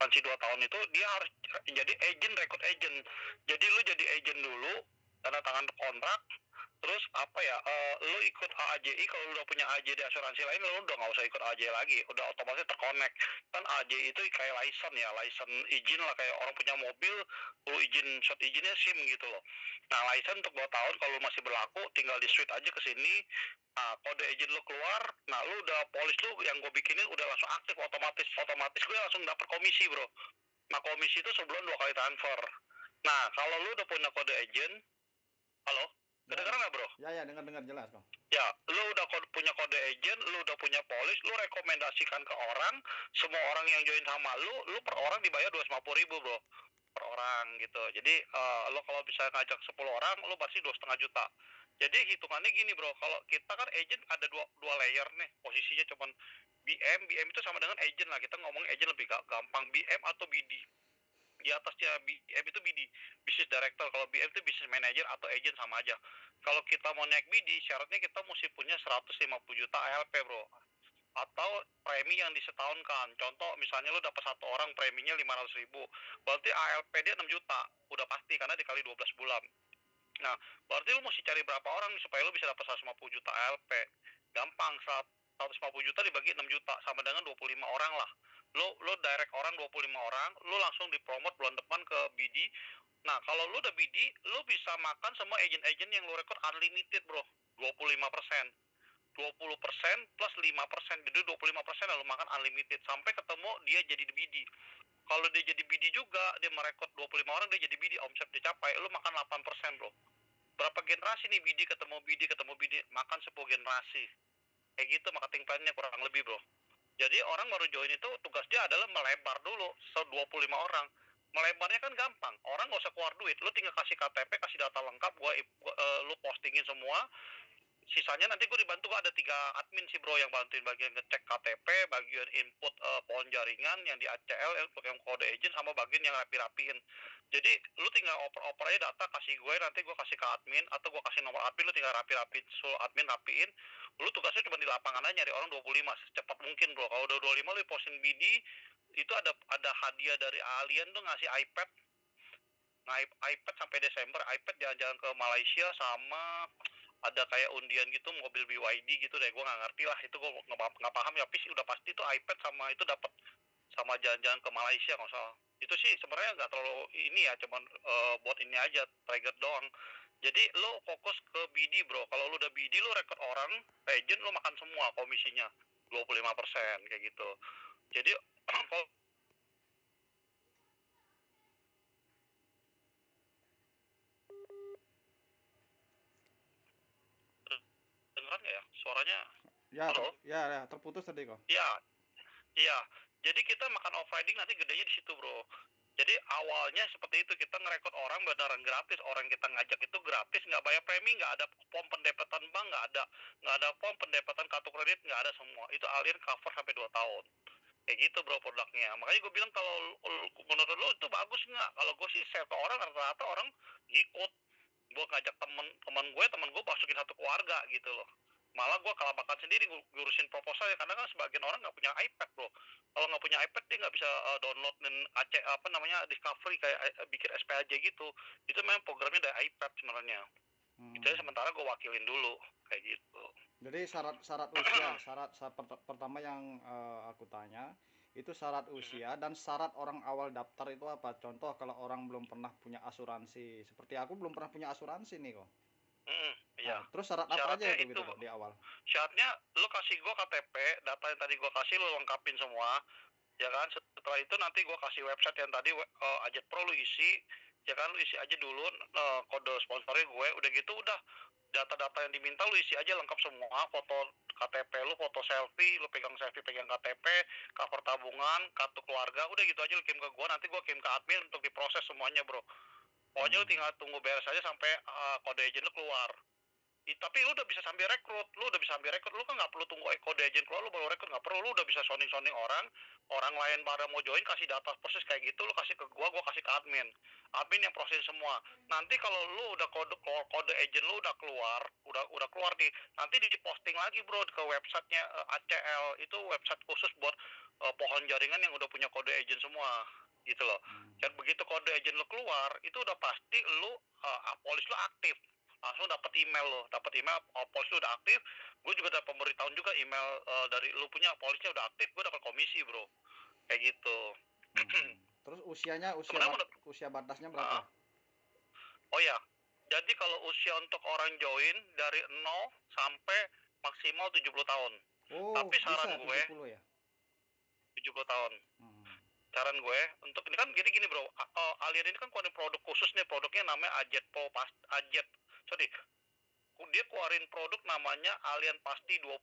asuransi 2 tahun itu dia harus jadi agent, rekrut agent. Jadi lu jadi agent dulu, tanda tangan kontrak, terus apa ya, lu ikut AJI. Kalau lu udah punya AJ di asuransi lain, lu udah nggak usah ikut AJ lagi, udah otomatis terkonek. Kan AJ itu kayak license ya, license izin lah, kayak orang punya mobil, lu izin, shot izinnya SIM gitu loh. Nah, license untuk 2 tahun kalau masih berlaku, tinggal di switch aja ke sini. Nah, kode agent lu keluar, nah lu udah polis lu yang gue bikinin udah langsung aktif, otomatis gue langsung dapet komisi bro. Nah, komisi itu sebulan 2 kali transfer. Nah, kalau lu udah punya kode agent, halo, kedengeran nggak bro? Ya dengar jelas kok. Ya, lu udah punya kode agent, lu udah punya polis, lu rekomendasikan ke orang, semua orang yang join sama lu per orang dibayar 250.000 bro, per orang gitu. Jadi lu kalau bisa ngajak 10 orang, lu pasti 2,5 juta. Jadi hitungannya gini bro, kalau kita kan agent ada dua layer nih, posisinya cuman BM itu sama dengan agent lah, kita ngomong agent lebih gampang, BM atau BD. Di atasnya BM itu BD, Business Director. Kalau BM itu Business Manager atau agent sama aja. Kalau kita mau naik BD, syaratnya kita mesti punya 150 juta ALP bro, atau premi yang disetahunkan. Contoh misalnya lu dapat 1 orang preminya 500.000, berarti ALP dia 6 juta, udah pasti karena dikali 12 bulan. Nah, berarti lu mesti cari berapa orang supaya lu bisa dapat 150 juta ALP. Gampang, 150 juta dibagi 6 juta sama dengan 25 orang lah. Lu direct orang 25 orang, lu langsung dipromot bulan depan ke BD. Nah, kalau lu udah BD, lu bisa makan semua agent-agent yang lu rekrut unlimited, bro. 25%. 20% plus 5%. Jadi 25% lu makan unlimited sampai ketemu dia jadi BD. Kalau dia jadi BD juga, dia merekrut 25 orang, dia jadi BD, omset dia capai, lu makan 8%, bro. Berapa generasi nih BD ketemu BD, makan 10 generasi. Kayak gitu marketing plan-nya kurang lebih, bro. Jadi orang baru join itu tugas dia adalah melebar dulu 25 orang. Melebarnya kan gampang, orang nggak usah keluar duit, lu tinggal kasih KTP, kasih data lengkap, lu postingin semua. Sisanya nanti gue dibantu, ada 3 admin sih bro yang bantuin bagian ngecek KTP, bagian input pohon jaringan yang di ACL, yang kode agent, sama bagian yang rapi-rapiin. Jadi lu tinggal oper aja data, kasih gue, nanti gue kasih ke admin, atau gue kasih nomor admin, lu tinggal rapi-rapiin, suruh admin rapiin. Lu tugasnya cuma di lapangan aja nyari orang 25 secepat mungkin bro. Kalau udah 25 lu posting BD, itu ada hadiah dari alien tuh, ngasih iPad. Nah, iPad sampai Desember, iPad jalan-jalan ke Malaysia, sama ada kayak undian gitu, mobil BYD gitu deh, gue nggak ngerti lah, itu gue nggak paham ya, tapi udah pasti tuh iPad sama itu dapat, sama jalan-jalan ke Malaysia nggak salah. Itu sih sebenarnya nggak terlalu ini ya, cuman buat ini aja, trigger doang. Jadi lo fokus ke BD bro. Kalau lo udah BD, lo rekrut orang, agent, lo makan semua komisinya 25% kayak gitu. Jadi kalau dengeran nggak ya suaranya? Halo? Terputus tadi kok. Iya, jadi kita makan off-riding nanti gedenya di situ bro. Jadi awalnya seperti itu, kita ngerekrut orang beneran gratis, orang kita ngajak itu gratis, nggak bayar premi, nggak ada pom pendepotan bank, nggak ada pom pendepotan kartu kredit, nggak ada semua. Itu alien cover sampai 2 tahun. Kayak gitu bro produknya. Makanya gue bilang kalau menurut lo itu bagus nggak? Kalau gue sih share ke orang, rata-rata orang ikut. Gue ngajak teman gue masukin satu keluarga gitu loh. Malah gue kelabakan sendiri ngurusin proposal ya, karena kan sebagian orang nggak punya iPad bro. Kalau nggak punya iPad dia nggak bisa download dan Discovery kayak bikin SPAJ gitu. Itu memang programnya dari iPad sebenarnya. Itu sementara gue wakilin dulu kayak gitu. Jadi syarat usia, syarat pertama yang aku tanya itu syarat usia, dan syarat orang awal daftar itu apa? Contoh kalau orang belum pernah punya asuransi, seperti aku belum pernah punya asuransi nih kok. Iya. Terus syarat apa aja itu gitu kok di awal? Syaratnya lu kasih gue KTP, data yang tadi gue kasih lu lengkapin semua, ya kan. Setelah itu nanti gue kasih website yang tadi Ajet Pro, lu isi, ya kan, lu isi aja dulu kode sponsornya gue, udah gitu udah data-data yang diminta lu isi aja lengkap semua, foto KTP lu, foto selfie, lu pegang selfie, pegang KTP, cover tabungan, kartu keluarga, udah gitu aja lu kirim ke gue, nanti gue kirim ke admin untuk diproses semuanya bro. Pokoknya lu tinggal tunggu beres aja sampai kode agent lu keluar. Tapi lu udah bisa sambil rekrut, lu kan nggak perlu tunggu kode agent keluar lu baru rekrut, nggak perlu, lu udah bisa sounding orang lain pada mau join, kasih data proses kayak gitu, lu kasih ke gua kasih ke admin yang proses semua. Nanti kalau lu udah kode agent lu udah keluar nih, nanti diposting lagi bro ke websitenya ACL, itu website khusus buat pohon jaringan yang udah punya kode agent semua gitu loh. Dan begitu kode agent lo keluar, itu udah pasti lo polis lo aktif. Langsung dapat email lo, polis lo udah aktif. Gue juga dapat pemberitahuan juga email dari lo punya polisnya udah aktif, gue dapat komisi bro, kayak gitu. Terus usia batasnya berapa? Oh ya, jadi kalau usia untuk orang join dari 0 sampai maksimal 70 tahun. Oh, tapi saran bisa gue 70 ya? 70 tahun. Saran gue untuk ini kan jadi gini bro, Alien ini kan keluarin produk khusus nih, produknya namanya Ajet Pro dia keluarin produk namanya Alien Pasti 20,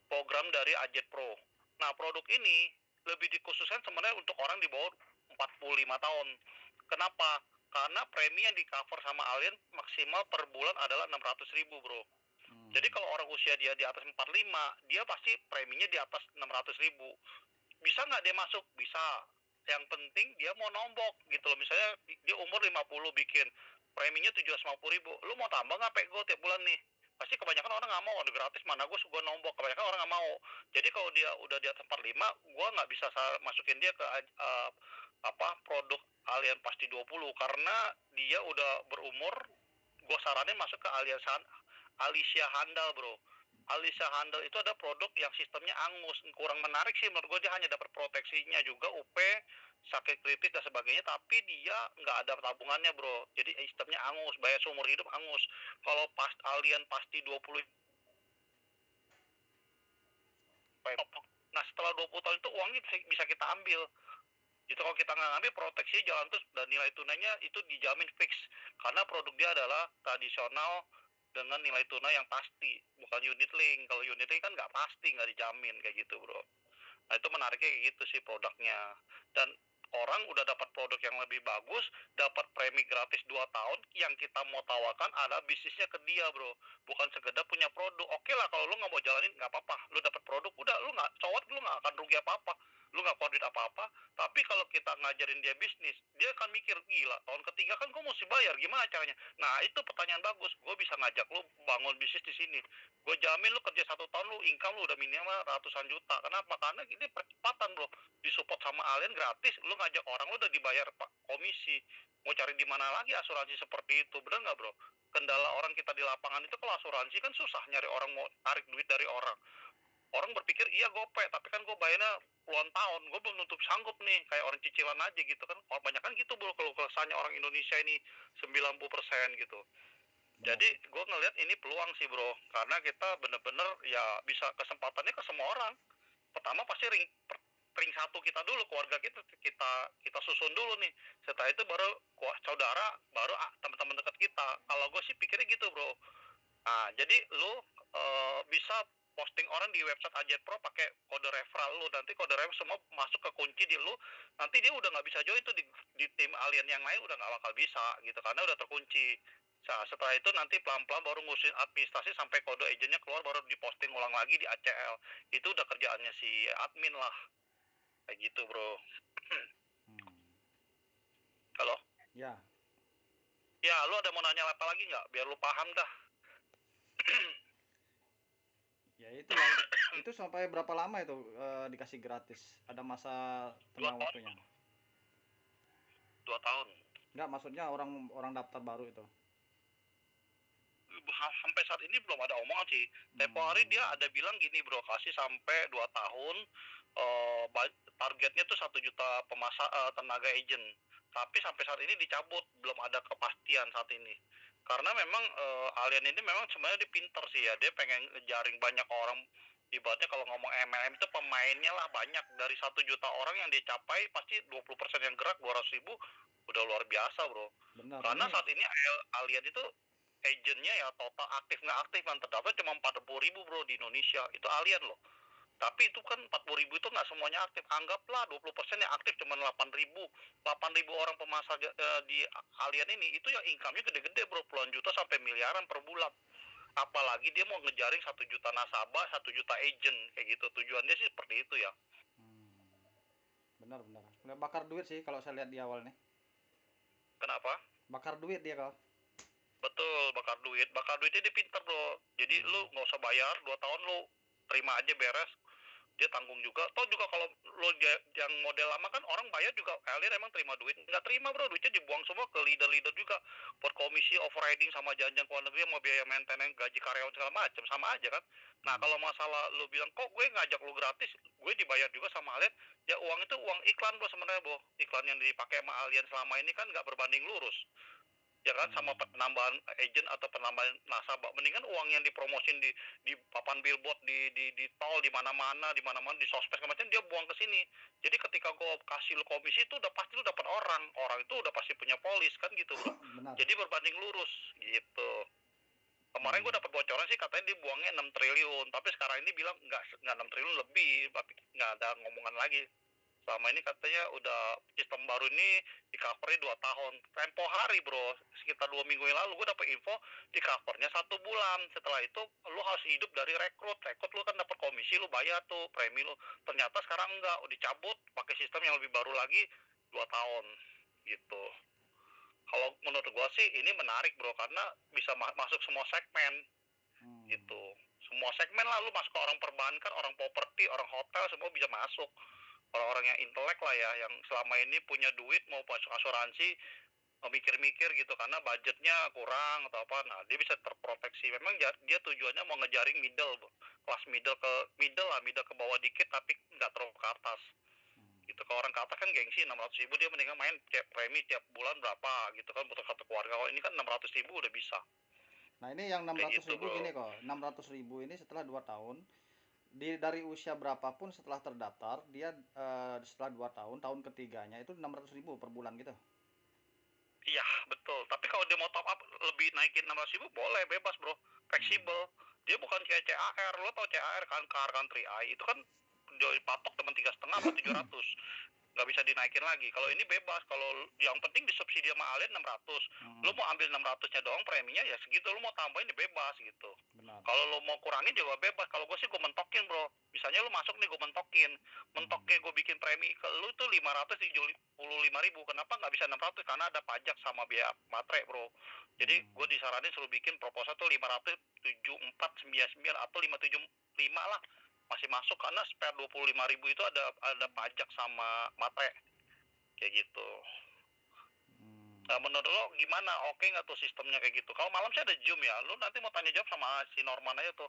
program dari Ajet Pro. Nah produk ini lebih dikhususkan sebenarnya untuk orang di bawah 45 tahun. Kenapa? Karena premi yang di cover sama Alien maksimal per bulan adalah 600.000 bro. Jadi kalau orang usia dia di atas 45, dia pasti preminya di atas 600.000. Bisa nggak dia masuk? Bisa. Yang penting dia mau nombok gitu loh. Misalnya dia umur 50 bikin preminya 750.000. Lu mau tambah nggak pego tiap bulan nih? Pasti kebanyakan orang nggak mau, udah gratis mana gue nombok. Kebanyakan orang nggak mau. Jadi kalau dia udah di atas 45, gue nggak bisa masukin dia ke produk Alien Pasti 20 karena dia udah berumur. Gue saranin masuk ke Alicia Handal bro. Alicia Handal itu ada produk yang sistemnya angus, kurang menarik sih menurut gue. Dia hanya dapat proteksinya juga UP, sakit kritis dan sebagainya, tapi dia nggak ada tabungannya bro. Jadi sistemnya angus, bayar seumur hidup angus. Kalau Alien Pasti 20, nah setelah 20 tahun itu uangnya bisa kita ambil. Itu kalau kita nggak ngambil, proteksi jalan terus dan nilai tunainya itu dijamin fix karena produk dia adalah tradisional dengan nilai tunai yang pasti, bukan unit link. Kalau unit link kan nggak pasti, nggak dijamin kayak gitu bro. Nah itu menariknya kayak gitu sih produknya. Dan orang udah dapat produk yang lebih bagus, dapat premi gratis 2 tahun. Yang kita mau tawarkan adalah bisnisnya ke dia bro, bukan sekedar punya produk. Oke lah kalau lu nggak mau jalanin nggak apa-apa, lu dapat produk udah, lu nggak cowok, lu nggak akan rugi apa-apa, lu nggak keluar duit apa-apa. Tapi kalau kita ngajarin dia bisnis, dia akan mikir, gila tahun ketiga kan gue mesti bayar, gimana caranya? Nah itu pertanyaan bagus. Gue bisa ngajak lu bangun bisnis di sini. Gue jamin lu kerja 1 tahun, lu income lu udah minimal ratusan juta. Kenapa? Karena ini percepatan bro, disupport sama Alien gratis. Lu ngajak orang, lu udah dibayar komisi. Mau cari di mana lagi asuransi seperti itu? Bener nggak bro? Kendala orang kita di lapangan itu kalau asuransi kan susah nyari orang, mau tarik duit dari orang. Orang berpikir iya gope, tapi kan gue bayarnya puluhan tahun, gue belum nutup sanggup nih, kayak orang cicilan aja gitu kan. Banyak kan gitu bro, kalau kesannya orang Indonesia ini 90% gitu. Jadi gue ngelihat ini peluang sih bro, karena kita bener-bener ya bisa kesempatannya ke semua orang. Pertama pasti ring satu kita dulu, keluarga kita susun dulu nih. Setelah itu baru saudara, baru teman-teman dekat kita. Kalau gue sih pikirnya gitu bro. Nah jadi lu bisa posting orang di website Ajet Pro pakai kode referral lu, nanti kode referral semua masuk ke kunci di lu, nanti dia udah nggak bisa join tuh di tim Alien yang lain, udah nggak bakal bisa gitu karena udah terkunci. Nah, setelah itu nanti pelan-pelan baru ngurusin administrasi sampai kode agentnya keluar, baru diposting ulang lagi di ACL. Itu udah kerjaannya si admin lah, kayak gitu bro. Halo? Ya. Ya, lu ada mau nanya apa lagi nggak? Biar lu paham dah. Ya itu lah. Itu sampai berapa lama itu dikasih gratis? Ada masa tengah waktunya? 2 tahun. Enggak, maksudnya orang daftar baru itu. Sampai saat ini belum ada omongan sih. Tempo hari dia ada bilang gini bro, kasih sampai 2 tahun, targetnya tuh 1 juta tenaga agent. Tapi sampai saat ini dicabut, belum ada kepastian saat ini. Karena memang Alien ini memang sebenarnya dia pinter sih ya, dia pengen ngejaring banyak orang. Ibaratnya kalau ngomong MLM itu pemainnya lah banyak, dari 1 juta orang yang dicapai pasti 20% yang gerak, 200.000 udah luar biasa bro. Benar, Karena ini... saat ini Alien itu agentnya ya total aktif nggak aktif yang terdaftar cuma 40.000 bro di Indonesia. Itu Alien loh. Tapi itu kan 40.000 itu nggak semuanya aktif. Anggaplah 20% yang aktif cuma 8.000. 8.000 orang pemasar di Alien ini itu yang income-nya gede-gede bro, puluhan juta sampai miliaran per bulan. Apalagi dia mau ngejaring 1 juta nasabah, 1 juta agent kayak gitu. Tujuannya sih seperti itu ya. Benar. Bakar duit sih kalau saya lihat di awal nih. Kenapa? Bakar duit dia kau. Betul, bakar duit. Bakar duitnya dia pinter bro. Jadi lu nggak usah bayar 2 tahun, lu terima aja beres. dia tanggung juga. Toh juga kalau lo yang model lama kan orang bayar juga elir emang terima duit, nggak terima bro, duitnya dibuang semua ke leader-leader juga buat komisi overriding sama janjian ke luar negeri sama biaya maintenance gaji karyawan segala macam, sama aja kan. Nah kalau masalah lo bilang kok gue ngajak lo gratis, gue dibayar juga sama Alien, ya uang itu uang iklan bro sebenarnya bro, iklan yang dipakai sama Alien selama ini kan nggak berbanding lurus ya kan, sama penambahan agent atau penambahan nasabah. Mendingan uang yang dipromosin di papan billboard di tol di mana-mana di sosmed macam dia buang ke sini. Jadi ketika gue kasih lu komisi itu udah pasti lu dapat orang itu udah pasti punya polis kan gitu bro. Benar. Jadi berbanding lurus gitu. Kemarin gue dapat bocoran sih katanya dia buangnya 6 triliun, tapi sekarang ini bilang nggak 6 triliun lebih, tapi nggak ada ngomongan lagi. Selama ini katanya udah sistem baru ini di covernya 2 tahun. Tempo hari bro, sekitar 2 minggu yang lalu gue dapet info di covernya 1 bulan. Setelah itu lu harus hidup dari rekrut lu kan dapat komisi, lu bayar tuh premi lu. Ternyata sekarang enggak, dicabut pakai sistem yang lebih baru lagi 2 tahun gitu. Kalau menurut gue sih ini menarik bro, karena bisa masuk semua segmen gitu. Semua segmen lah, lu masuk ke orang perbankan, orang properti, orang hotel, semua bisa masuk. Orang-orang yang intelek lah ya, yang selama ini punya duit mau masuk asuransi, mikir-mikir gitu karena budgetnya kurang atau apa, nah dia bisa terproteksi. Memang dia tujuannya mau ngejaring kelas middle ke bawah dikit tapi nggak terlalu ke atas gitu. Kalau orang ke atas kan gengsi 600.000, dia mendingan main premi tiap bulan berapa gitu kan, butuh satu keluarga. Kalau ini kan 600.000 udah bisa. Nah ini yang 600.000 gini kok, 600.000 ini setelah 2 tahun, dari usia berapapun setelah terdaftar, dia setelah 2 tahun, tahun ketiganya itu 600.000 per bulan gitu. Iya betul, tapi kalau dia mau top up lebih naikin 600.000 boleh, bebas bro, fleksibel. Dia bukan kayak CAR, lo tau CAR kan, Car Country I itu kan dipatok teman 3,5 atau 700, nggak bisa dinaikin lagi. Kalau ini bebas, kalau yang penting disubsidi sama Alien 600, lo mau ambil 600-nya doang preminya ya segitu, lo mau tambahin ya bebas gitu. Kalau lo mau kurangin juga bebas. Kalau gue sih gue mentokin bro, misalnya lo masuk nih gue mentoknya gue bikin premi ke lo tuh 575.000, kenapa nggak bisa 600? Karena ada pajak sama biaya materai bro. Jadi gue disaranin suruh bikin proposal tuh 574.99 atau 575 lah, masih masuk karena spare 25.000 itu ada pajak sama mate kayak gitu. Nah menurut lo gimana, oke nggak tuh sistemnya kayak gitu? Kalau malam sih ada Zoom ya, lo nanti mau tanya jawab sama si Norman aja tuh,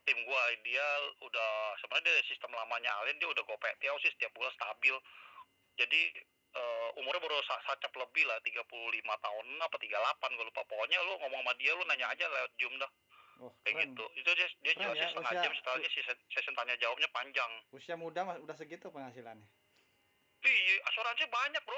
tim gua. Dia udah sebenarnya dia sistem lamanya Alien, dia udah go PTO sih setiap bulan stabil. Jadi umurnya baru sacap lebih lah, 35 tahun apa 38 gue lupa. Pokoknya lu ngomong sama dia, lu nanya aja lewat Zoom dah. Oh, kayak keren. Gitu. Itu dia jelasin ya, setengah jam, setelah lagi sesi tanya jawabnya panjang. Usia muda udah segitu penghasilannya. Iya, asuransi banyak bro.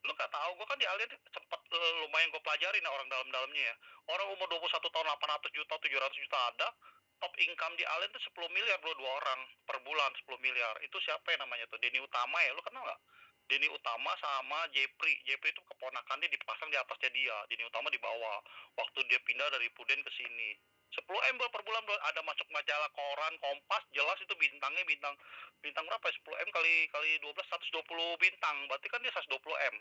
Lu gak tahu, gue kan di Alien sempet lumayan gue pelajarin orang dalam-dalamnya ya. Orang umur 21 tahun 800 juta, 700 juta ada. Top income di Alien tuh 10 miliar bro, 2 orang per bulan 10 miliar. Itu siapa ya namanya tuh? Denny Utama ya, lu kenal gak? Denny Utama sama Jepri itu keponakannya dipasang di atasnya dia. Denny Utama di bawah. Waktu dia pindah dari Puden ke sini. 10M per bulan bro, ada masuk majalah koran Kompas, jelas itu bintang berapa ya? 10M kali 12, 120 bintang, berarti kan dia 120M.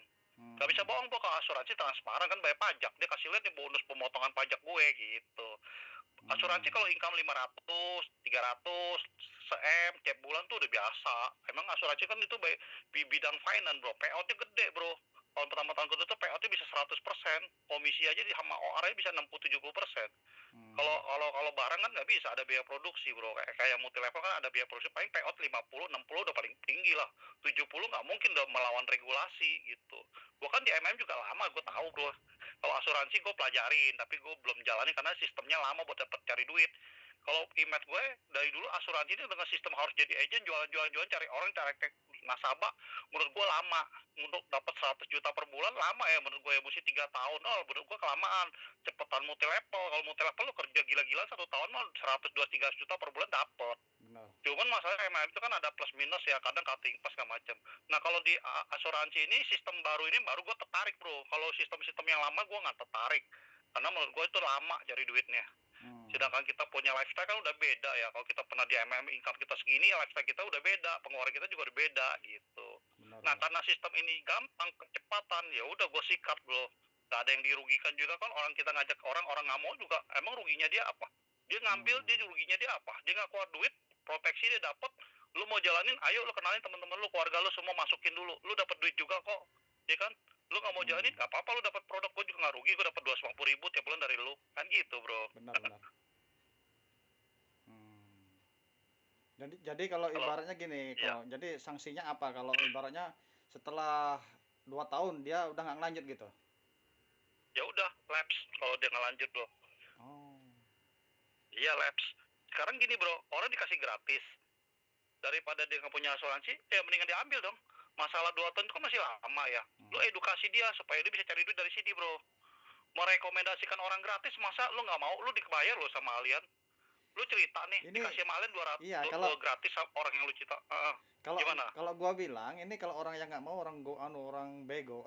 Gak bisa bohong bro, kalau asuransi transparan kan, bayar pajak, dia kasih lihat nih bonus pemotongan pajak gue gitu. Asuransi kalau income 500, 300, se-M tiap bulan tuh udah biasa. Emang asuransi kan itu bidang finance bro, payoutnya gede bro. Tahun pertama tahun kedua tuh payoutnya bisa 100%, komisi aja sama OR aja bisa 60-70%. Kalau barang kan nggak bisa, ada biaya produksi bro. Kayak multi level kan ada biaya produksi, paling payout 50-60 udah paling tinggi lah. 70 nggak mungkin udah melawan regulasi gitu. Gue kan di MM juga lama, gue tahu bro. Kalau asuransi gue pelajarin, tapi gue belum jalani karena sistemnya lama buat dapet cari duit. Kalau imet gue dari dulu asuransi ini dengan sistem harus jadi agent, jualan cari orang, cari nasabah, menurut gue lama. Untuk dapat 100 juta per bulan lama ya menurut gue ya, mesti 3 tahun. Oh menurut gue kelamaan, cepetan multi level. Kalau multi level lo kerja gila-gilaan 1 tahun mah 100-200-300 juta per bulan dapet. Cuman masalahnya MLM itu kan ada plus minus ya, kadang cutting pas segala macam. Nah kalau di asuransi ini sistem baru ini baru gue tertarik bro. Kalau sistem-sistem yang lama gue nggak tertarik, karena menurut gue itu lama cari duitnya. Sedangkan kita punya lifestyle kan udah beda ya. Kalau kita pernah di MM, income kita segini, ya lifestyle kita udah beda, pengeluaran kita juga udah beda gitu. Nah karena sistem ini gampang, kecepatan, ya udah gue sikat bro. Gak ada yang dirugikan juga kan, orang kita ngajak orang nggak mau juga, emang ruginya dia apa? Dia ngambil, dia ruginya dia apa? Dia nggak keluar duit, proteksi dia dapat, lu mau jalanin, ayo lu kenalin teman-teman lu, keluarga lu semua masukin dulu, lu dapat duit juga kok, ya kan? Lu nggak mau jalanin, nggak apa-apa, lu dapat produk, gue juga nggak rugi, gue dapat 250.000 tiap bulan dari lu, kan gitu bro. Benar. Jadi kalau Kalau ibaratnya gini, ya, jadi sanksinya apa kalau ibaratnya setelah 2 tahun dia udah nggak lanjut gitu? ya udah lapse kalau dia nggak lanjut bro. Oh. Iya lapse. Sekarang gini bro, orang dikasih gratis, daripada dia nggak punya asuransi, ya mendingan diambil dong. Masalah 2 tahun itu kan masih lama ya. Lu edukasi dia supaya dia bisa cari duit dari sini bro. Merekomendasikan orang gratis, masa lu nggak mau? Lu dibayar lo sama alien. Lu cerita nih, Ini dikasih sama alien 200 iya kalau gratis sama orang yang lu cerita. kalau Gimana? kalau gua bilang ini kalau orang yang nggak mau orang bego.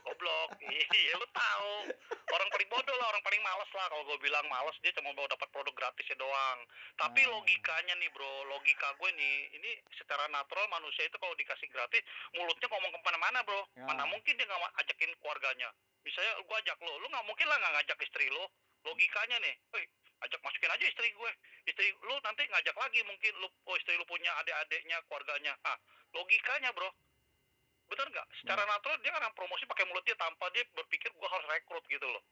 Goblok. Iya lu tahu. Orang paling bodoh lah, orang paling malas lah. Kalau gue bilang malas, dia cuma mau dapat produk gratisnya doang. Tapi Nah, logikanya nih bro, logika gue nih, ini secara natural manusia itu kalau dikasih gratis, mulutnya ngomong kemana-mana bro. ya. Mana mungkin dia nggak ajakin keluarganya. Misalnya gue ajak lo nggak mungkin lah nggak ngajak istri lo. Logikanya nih, ajak masukin aja istri gue. Istri lu nanti ngajak lagi mungkin lu, istri lu punya adik-adiknya, keluarganya. Logikanya bro. Bener nggak? Secara natural dia kan promosi pakai mulut dia tanpa dia berpikir gue harus rekrut gitu loh.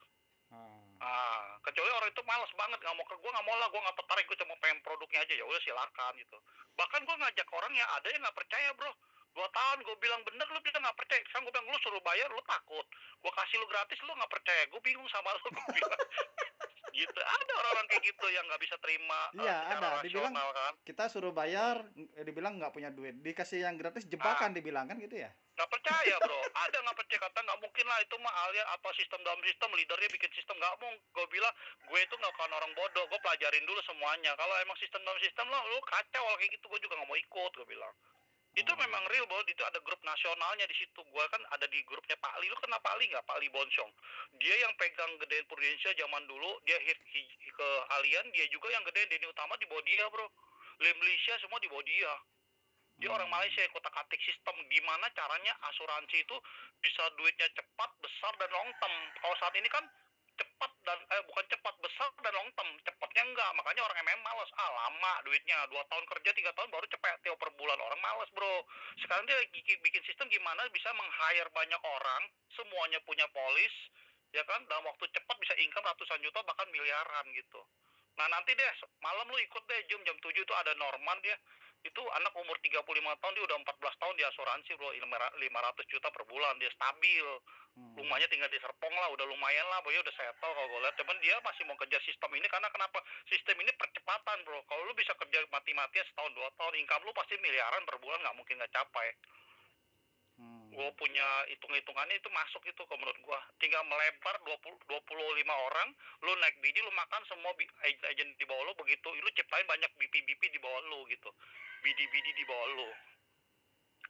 Kecuali orang itu malas banget, nggak mau ke gue, nggak mau lah, gue nggak tertarik, gue cuma pengen produknya aja, ya udah silakan gitu. Bahkan gue ngajak orang ya ada yang nggak percaya bro. 2 tahun gue bilang bener, lu bilang nggak percaya. Sekarang gue bilang lu suruh bayar, lu takut. Gue kasih lu gratis, lu nggak percaya. Gue bingung sama lu, gue bilang. Gitu. Ada orang-orang kayak gitu yang nggak bisa terima Iya, secara ada. Dibilang rasional kan. kita suruh bayar, dibilang nggak punya duit. Dikasih yang gratis jebakan dibilang kan gitu ya? Nggak percaya bro, ada nggak percaya, kata nggak mungkin lah itu mah alien apa sistem dalam sistem, leadernya bikin sistem, nggak mungkin. Gue bilang gue itu nggak kan orang bodoh, gue pelajarin dulu semuanya. Kalau emang sistem dalam sistem lo lu kacau kayak gitu, gue juga nggak mau ikut, gue bilang. Itu memang real bro, itu ada grup nasionalnya di situ. Gue kan ada di grupnya Pak Ali, lu kenal Pak Ali nggak? Pak Ali Bonsong, dia yang pegang gedein Prudential zaman dulu, dia ke alien, dia juga yang gedein Denny Utama di bawah dia bro. Lem Malaysia semua di bawah dia. Dia orang Malaysia yang kotak-atik sistem gimana caranya asuransi itu bisa duitnya cepat, besar, dan long term. Kalau saat ini kan cepat dan bukan cepat, besar dan long term. Cepatnya enggak, makanya orang MM malas. Lama duitnya, 2 tahun kerja, 3 tahun baru cepet teo per bulan, orang malas bro. Sekarang dia bikin sistem gimana bisa meng-hire banyak orang, semuanya punya polis, ya kan, dalam waktu cepat bisa income ratusan juta bahkan miliaran gitu. Nah nanti deh malam lu ikut deh jam 7 itu ada Norman, dia itu anak umur 35 tahun, dia udah 14 tahun di asuransi bro, 500 juta per bulan, dia stabil. Rumahnya tinggal di Serpong lah, udah lumayan lah, boy, udah settle kalau gue lihat. Cuman dia masih mau kerja sistem ini karena kenapa? Sistem ini percepatan bro. Kalau lu bisa kerja mati-matian setahun 2 tahun, income lu pasti miliaran per bulan, nggak mungkin nggak capai. Gue punya hitung-hitungannya itu masuk itu kalau menurut gue. Tinggal melebar 25 orang, lu naik bidi, lu makan semua agent di bawah lu, begitu lu ciptain banyak BP di bawah lu gitu. Bidi di bawah lu.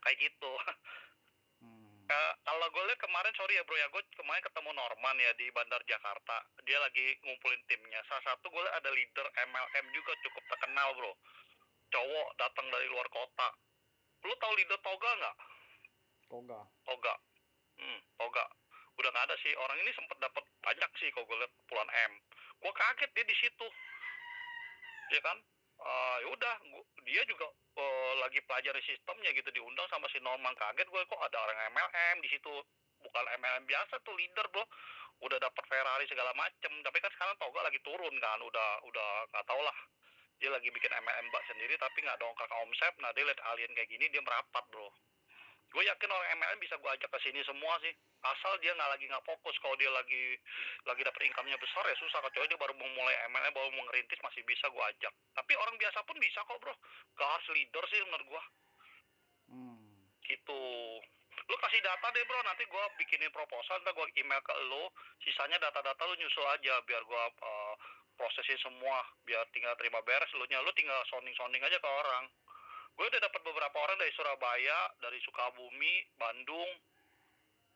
Kayak gitu. Kalau gue lihat kemarin, sorry ya bro ya, gue kemarin ketemu Norman ya di Bandar Jakarta. Dia lagi ngumpulin timnya. Salah satu gue lihat ada leader MLM juga cukup terkenal bro. Cowok datang dari luar kota. Lu tahu leader Toga nggak? Toga. Toga. Udah nggak ada sih. Orang ini sempat dapat banyak sih kalau gue lihat puluhan M. Gue kaget dia di situ. Ya kan? Ya udah, dia juga lagi pelajari sistemnya gitu, diundang sama si Norman. Kaget gue, kok ada orang MLM di situ. Bukan MLM biasa tuh, leader bro. Udah dapat Ferrari segala macem. Tapi kan sekarang Toga lagi turun kan. Udah nggak tau lah. Dia lagi bikin MLM sendiri tapi nggak dongkrak omset. Nah dia lihat alien kayak gini, dia merapat bro. Gue yakin orang MLM bisa gue ajak ke sini semua sih, asal dia nggak fokus. Kalau dia lagi dapat income-nya besar ya susah. Kecuali dia baru mau mulai MLM, baru mau ngerintis, masih bisa gue ajak. Tapi orang biasa pun bisa kok bro, gak harus leader sih menurut gue. Gitu. Lu kasih data deh bro, nanti gue bikinin proposal, ntar gue email ke lu. Sisanya data-data lu nyusul aja biar gue prosesin semua, biar tinggal terima beres. Lu tinggal sounding aja ke orang. Gue udah dapat beberapa orang dari Surabaya, dari Sukabumi, Bandung,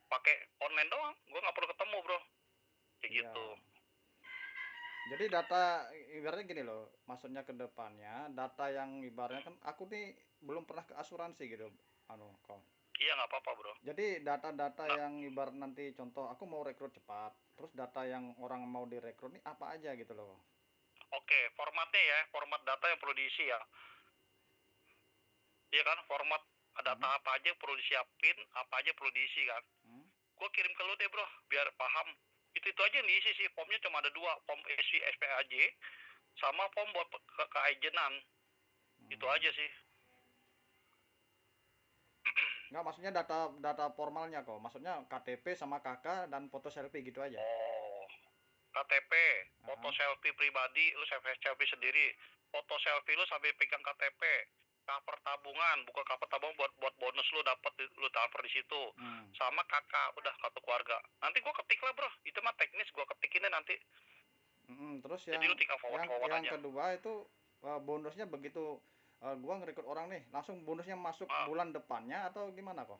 pakai online doang. Gue nggak perlu ketemu bro, kayak gitu. Jadi data ibaratnya gini loh, maksudnya ke depannya data yang ibaratnya kan aku nih belum pernah ke asuransi gitu, kok. Iya nggak apa-apa bro. Jadi data-data yang ibarat nanti contoh aku mau rekrut cepat, terus data yang orang mau direkrut nih apa aja gitu loh. Oke, formatnya ya, format data yang perlu diisi ya. Iya kan, format data Hmm. apa aja yang perlu disiapin, apa aja perlu diisi kan. Hmm. Gue kirim ke lu deh bro, biar paham. Itu aja yang diisi sih, formnya cuma ada dua, form SC SPAJ, sama form buat ke agenan. Itu Hmm. aja sih. Enggak, maksudnya data data formalnya kok. Maksudnya KTP sama KK dan foto selfie gitu aja. Oh, KTP, foto Ah. selfie pribadi, lu selfie sendiri. Foto selfie lu sambil pegang KTP. Cover tabungan, buka cover tabungan buat bonus lu dapat, lu transfer di situ. Hmm. Sama kakak, udah kartu keluarga. Nanti gua ketik lah bro, itu mah teknis gua ketikin deh nanti. Terus Jadi lu tinggal forward forward yang aja. kedua itu bonusnya begitu gua ngerekrut orang nih, langsung bonusnya masuk Ah, bulan depannya atau gimana kok?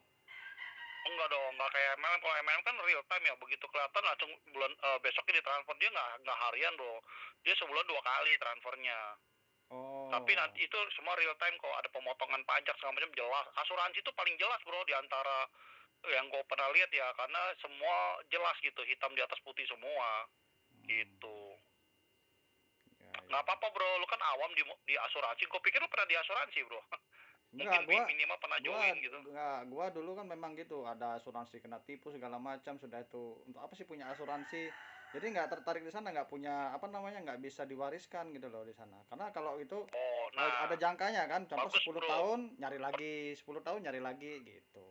enggak dong, enggak kayak MLM. Kalau MLM kan real time ya, begitu kelihatan langsung bulan besoknya ditransfer. Dia nggak harian bro, dia sebulan 2 kali transfernya. Tapi Oh. nanti itu semua real time kok, ada pemotongan pajak segala macam jelas. Asuransi itu paling jelas bro di antara yang gue pernah lihat ya, karena semua jelas gitu, hitam di atas putih semua Hmm. gitu. Ya, Nggak ya. apa-apa bro, lu kan awam di asuransi. Gue pikir lu pernah di asuransi bro. Enggak, Mungkin minimal pernah join gitu. gua dulu kan memang gitu, ada asuransi kena tipu segala macam, sudah itu untuk apa sih punya asuransi. Jadi nggak tertarik di sana, nggak punya apa namanya, nggak bisa diwariskan gitu loh di sana. Karena kalau itu Oh, ada nah, jangkanya kan, contoh bagus 10 bro. tahun nyari lagi, 10 tahun nyari lagi gitu.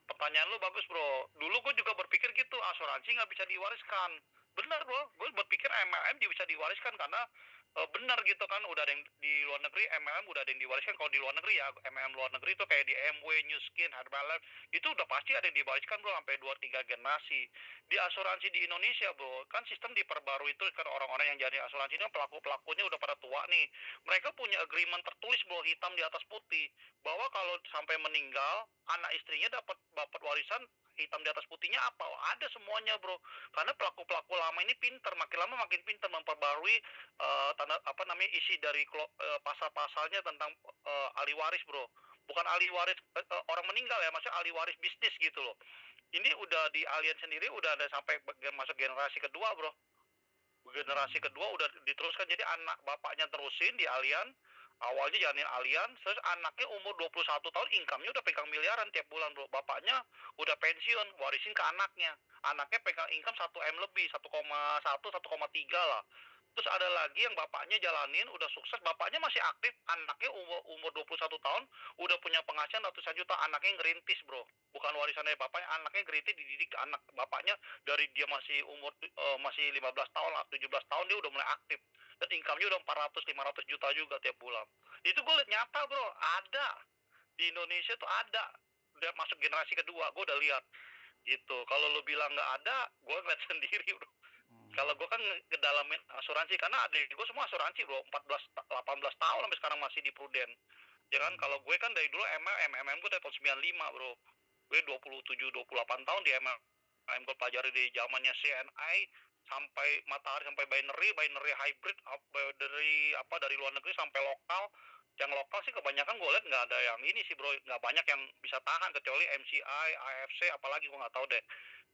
Pertanyaan lu bagus bro. Dulu gue juga berpikir gitu, asuransi nggak bisa diwariskan. Benar bro, gue berpikir MLM bisa diwariskan karena benar gitu kan, udah ada yang di luar negeri MLM udah ada yang diwariskan. Kalau di luar negeri ya, MLM luar negeri itu kayak di MW, New Skin, Herbalife, itu udah pasti ada yang diwariskan bro sampai 2-3 generasi. Di asuransi di Indonesia bro, kan sistem diperbarui itu kan, orang-orang yang jadi asuransi ini kan pelaku-pelakunya udah pada tua nih. Mereka punya agreement tertulis bro, hitam di atas putih, bahwa kalau sampai meninggal anak istrinya dapat dapat warisan hitam di atas putihnya apa, ada semuanya bro. Karena pelaku-pelaku lama ini pinter, makin lama makin pinter memperbarui tanda apa namanya, isi dari pasal-pasalnya tentang ahli waris bro. Bukan ahli waris orang meninggal ya, maksudnya ahli waris bisnis gitu loh. Ini udah di alien sendiri, udah ada sampai masuk generasi kedua bro. Generasi Hmm. kedua udah diteruskan, jadi anak bapaknya terusin di Allian, awalnya jalanin Allian, terus anaknya umur 21 tahun, income-nya udah pegang miliaran tiap bulan bro. Bapaknya udah pensiun, warisin ke anaknya pegang income 1 M lebih, 1,1 1,3 lah. Terus ada lagi yang bapaknya jalanin udah sukses, bapaknya masih aktif, anaknya umur 21 tahun udah punya penghasilan ratusan juta. Anaknya ngerintis bro, bukan warisan dari bapaknya, anaknya ngerintis, dididik anak bapaknya dari dia masih umur masih 15 tahun lah, 17 tahun dia udah mulai aktif, dan income-nya udah 400-500 juta juga tiap bulan. Itu gue liat nyata bro, ada di Indonesia tuh, ada udah masuk generasi kedua, gue udah lihat gitu. Kalau lu bilang nggak ada, gue ngeliat sendiri bro. Hmm. Kalau gue kan ngedalamin asuransi, karena adik gue semua asuransi bro, 14-18 tahun sampai sekarang masih di Prudent ya kan. Hmm. Kalau gue kan dari dulu MLM gue dari tahun 95 bro. Gue 27-28 tahun di MLM. Gue pelajari di zamannya CNI sampai Matahari, sampai binary hybrid, dari dari luar negeri sampai lokal. Yang lokal sih kebanyakan gue liat nggak ada yang ini sih bro, nggak banyak yang bisa tahan, kecuali MCI, AFC, apalagi gue nggak tahu deh.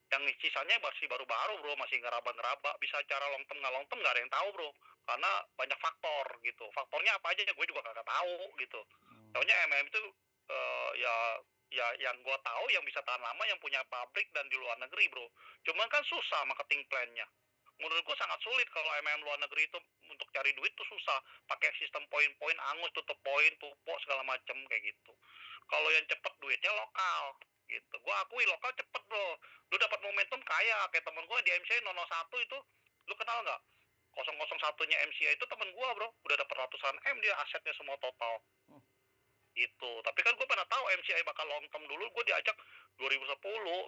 Yang sisanya masih baru-baru bro, masih ngeraba-ngeraba. Bisa cara long term nggak ada yang tahu bro, karena banyak faktor gitu. Faktornya apa aja gue juga kagak tahu gitu. Hmm. Tahunya MM itu ya yang gue tahu yang bisa tahan lama yang punya pabrik dan di luar negeri bro. Cuman kan susah marketing plan-nya. Menurut gue sangat sulit kalau MM luar negeri itu, untuk cari duit tuh susah. Pakai sistem poin-poin, angus, tutup poin, tupo segala macem kayak gitu. Kalau yang cepet duitnya lokal gitu. Gue akui lokal cepet bro. Lu dapat momentum kayak temen gue di MCI 001 itu, lu kenal nggak? 001-nya MCI itu temen gue bro, udah dapat ratusan M dia asetnya semua total Oh. gitu. Tapi kan gue pernah tahu MCI bakal long term dulu, gue diajak 2010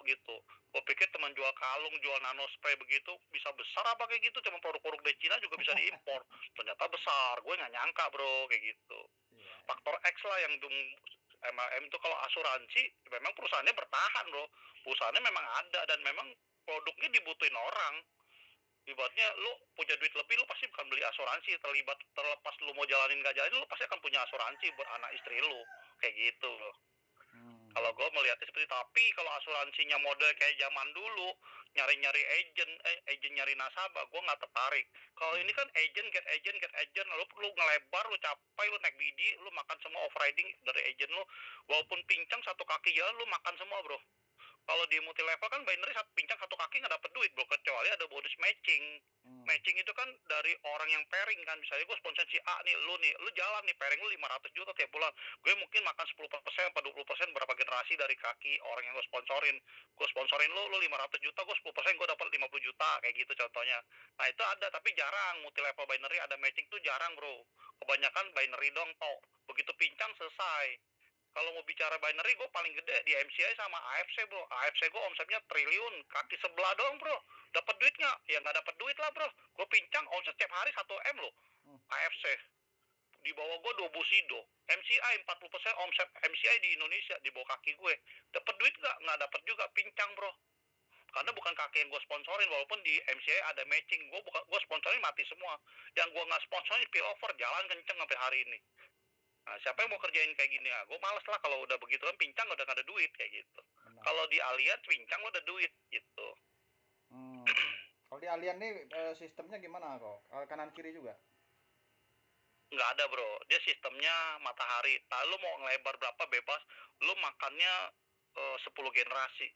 gitu. Gue pikir teman jual kalung, jual nano spray begitu bisa besar apa kayak gitu, cuma produk-produk dari Cina juga bisa diimpor. Ternyata besar, gue nggak nyangka bro kayak gitu. Iya. Faktor X lah yang MLM itu. Kalau asuransi memang perusahaannya bertahan bro, perusahaannya memang ada dan memang produknya dibutuhin orang. Ibaratnya lu punya duit lebih, lu pasti bukan beli asuransi, terlepas lu mau jalanin nggak jalanin, lu pasti akan punya asuransi buat anak istri lu kayak gitu loh. Hmm. Kalau gue melihatnya seperti itu. Tapi kalau asuransinya model kayak zaman dulu, nyari-nyari agent nyari nasabah, gue nggak tertarik. Kalau ini kan get agent, lu ngelebar, lu capai, lu naik bidi, lu makan semua overriding dari agent lu, walaupun pincang satu kaki jalan lu makan semua bro. Kalau di multi level kan binary pincang satu kaki nggak dapet duit bro, kecuali ada bonus matching. Matching itu kan dari orang yang pairing kan, misalnya gue sponsor si A nih, lu jalan nih pairing lu 500 juta tiap bulan, gue mungkin makan 10% atau 20% berapa generasi dari kaki orang yang gue sponsorin lu 500 juta, gue 10% gue dapat 50 juta kayak gitu contohnya. Nah itu ada, tapi jarang multi level binary ada matching tuh jarang bro, kebanyakan binary dong toh, begitu pincang selesai. Kalau mau bicara binary, gue paling gede di MCI sama AFC bro. AFC gue omsetnya triliun, kaki sebelah dong bro. Dapat duit nggak? Ya nggak dapat duit lah bro. Gue pincang omset tiap hari 1 M loh. AFC di bawah gue 2 Busido. MCI 40% omset MCI di Indonesia di bawah kaki gue. Dapat duit nggak? Nggak dapat juga, pincang bro. Karena bukan kaki yang gue sponsorin, walaupun di MCI ada matching, gue sponsorin mati semua. Yang gue nggak sponsorin spill over, jalan kenceng sampai hari ini. Nah, siapa yang mau kerjain kayak gini ya? Gue males lah kalau udah begitu kan, pincang udah gak ada duit kayak gitu. Kalau di Allianz pincang udah duit gitu. Kalau di Allianz nih sistemnya gimana kok? Kanan kiri juga? Nggak ada bro, dia sistemnya matahari. Nah, lu mau ngelebar berapa bebas, lu makannya 10 generasi.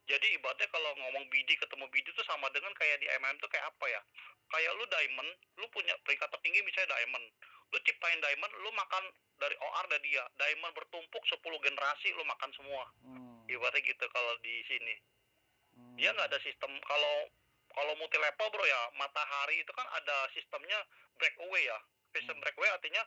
Jadi ibaratnya kalau ngomong bidi ketemu bidi itu sama dengan kayak di MM tuh kayak apa ya? Kayak lu diamond, lu punya peringkat tertinggi misalnya diamond. Lu ciptain diamond, lu makan dari OR dari dia. Diamond bertumpuk 10 generasi lu makan semua. Ibaratnya gitu kalau di sini. Dia nggak ada sistem, kalau multi level bro ya, matahari itu kan ada sistemnya breakaway ya. Sistem breakaway artinya